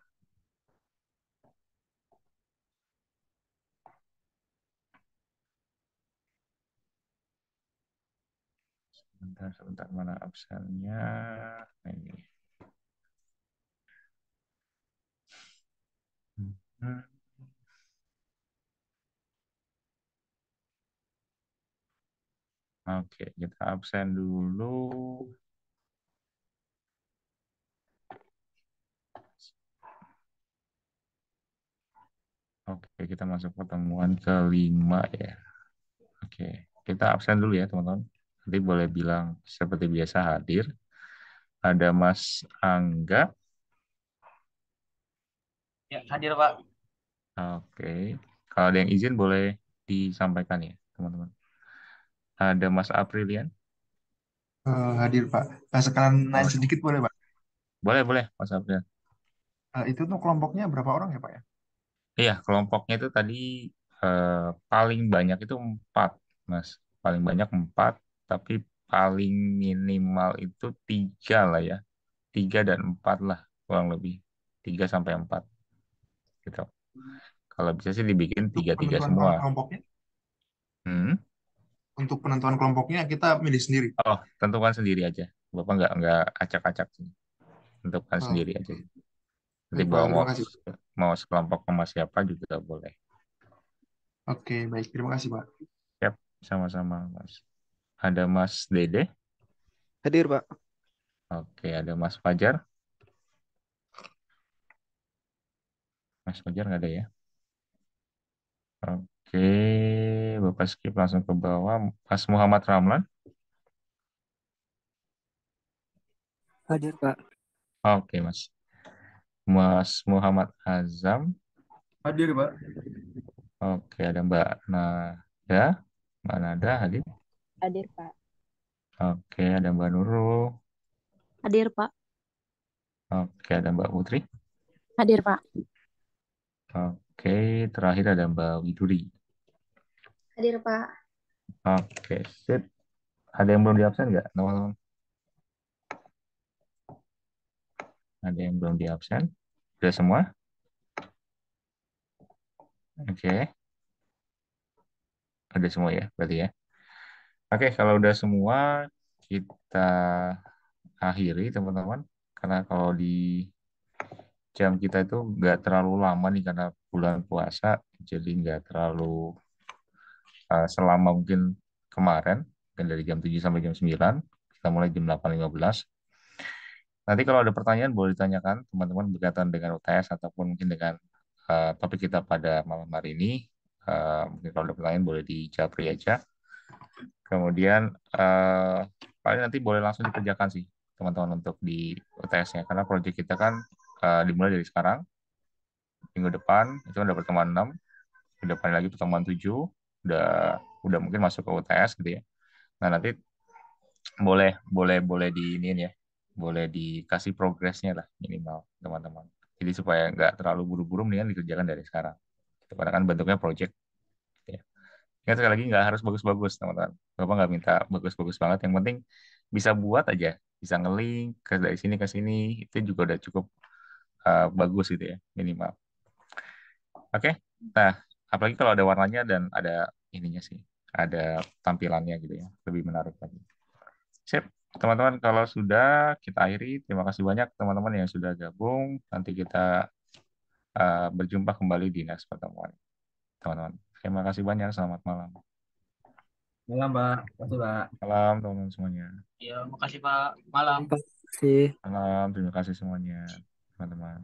Sebentar, sebentar. Mana absennya? Nah, ini. Hmm. Oke, kita absen dulu. Oke, kita masuk pertemuan kelima ya. Oke, kita absen dulu ya teman-teman. Nanti boleh bilang seperti biasa hadir. Ada Mas Angga. Ya, hadir Pak. Oke, kalau ada yang izin boleh disampaikan ya teman-teman. Ada Mas Aprilian. Hadir Pak. Sekalian naik Oh, sedikit boleh Pak? boleh, boleh Mas Aprilian. Itu tuh kelompoknya berapa orang ya Pak ya? Iya, kelompoknya itu tadi eh, paling banyak itu empat, Mas. Paling banyak empat, tapi paling minimal itu tiga lah ya. Tiga dan empat lah, kurang lebih. Tiga sampai empat, gitu. Kalau bisa sih dibikin Untuk tiga-tiga penentuan semua. kelompoknya, Hmm. untuk penentuan kelompoknya kita milih sendiri. Oh, tentukan sendiri aja. Bapak nggak acak-acak sih. Tentukan Oh, sendiri aja. Nanti baik Pak, bawa terima kasih. mau sekelompok sama siapa juga boleh. Oke, baik. Terima kasih Pak. Yap, sama-sama, Mas. Ada Mas Dede. Hadir, Pak. Oke, ada Mas Fajar. Mas Fajar nggak ada ya? Oke, Bapak skip langsung ke bawah. Mas Muhammad Ramlan. Hadir, Pak. Oke, Mas. Mas Muhammad Azam. Hadir Pak. Oke, ada Mbak Nada. Mbak Nada hadir. Hadir, Pak. Oke, ada Mbak Nurul. Hadir, Pak. Oke, ada Mbak Putri. Hadir, Pak. Oke, terakhir ada Mbak Widuri. Hadir, Pak. Oke, sip. Ada yang belum di absen nggak, teman-teman? Ada yang belum di absen? Sudah semua? Oke, ada semua ya, berarti ya. Oke, kalau udah semua, kita akhiri, teman-teman. Karena kalau di jam kita itu nggak terlalu lama nih, karena bulan puasa, jadi nggak terlalu selama mungkin kemarin, mungkin dari jam 7 sampai jam 9, kita mulai jam 8.15. Nanti kalau ada pertanyaan boleh ditanyakan teman-teman berkaitan dengan UTS ataupun mungkin dengan topik kita pada malam hari ini. Mungkin kalau ada pertanyaan boleh dijawab aja. Kemudian paling nanti boleh langsung dikerjakan sih teman-teman untuk di UTS-nya karena proyek kita kan dimulai dari sekarang minggu depan itu ada pertemuan 6, minggu depan lagi pertemuan 7, udah mungkin masuk ke UTS gitu ya. Nah, nanti boleh boleh boleh di ini ya. Boleh dikasih progresnya lah minimal teman-teman. Jadi supaya nggak terlalu buru-buru mendingan dikerjakan dari sekarang. Gitu. Karena kan bentuknya project gitu ya. Ingat sekali lagi nggak harus bagus-bagus teman-teman. Bapak nggak minta bagus-bagus banget. Yang penting bisa buat aja. Bisa nge-link ke dari sini ke sini. Itu juga udah cukup bagus gitu ya minimal. Oke. Nah, apalagi kalau ada warnanya dan ada ininya sih. Ada tampilannya gitu ya. Lebih menarik lagi. Sip, teman-teman kalau sudah kita akhiri. Terima kasih banyak teman-teman yang sudah gabung. Nanti kita berjumpa kembali di next pertemuan, teman-teman. Terima kasih banyak. Selamat malam. Malam, Pak. Makasih, Pak. Malam teman-teman semuanya. Ya, makasih Pak. Malam. Terima kasih. Malam, terima kasih semuanya, teman-teman.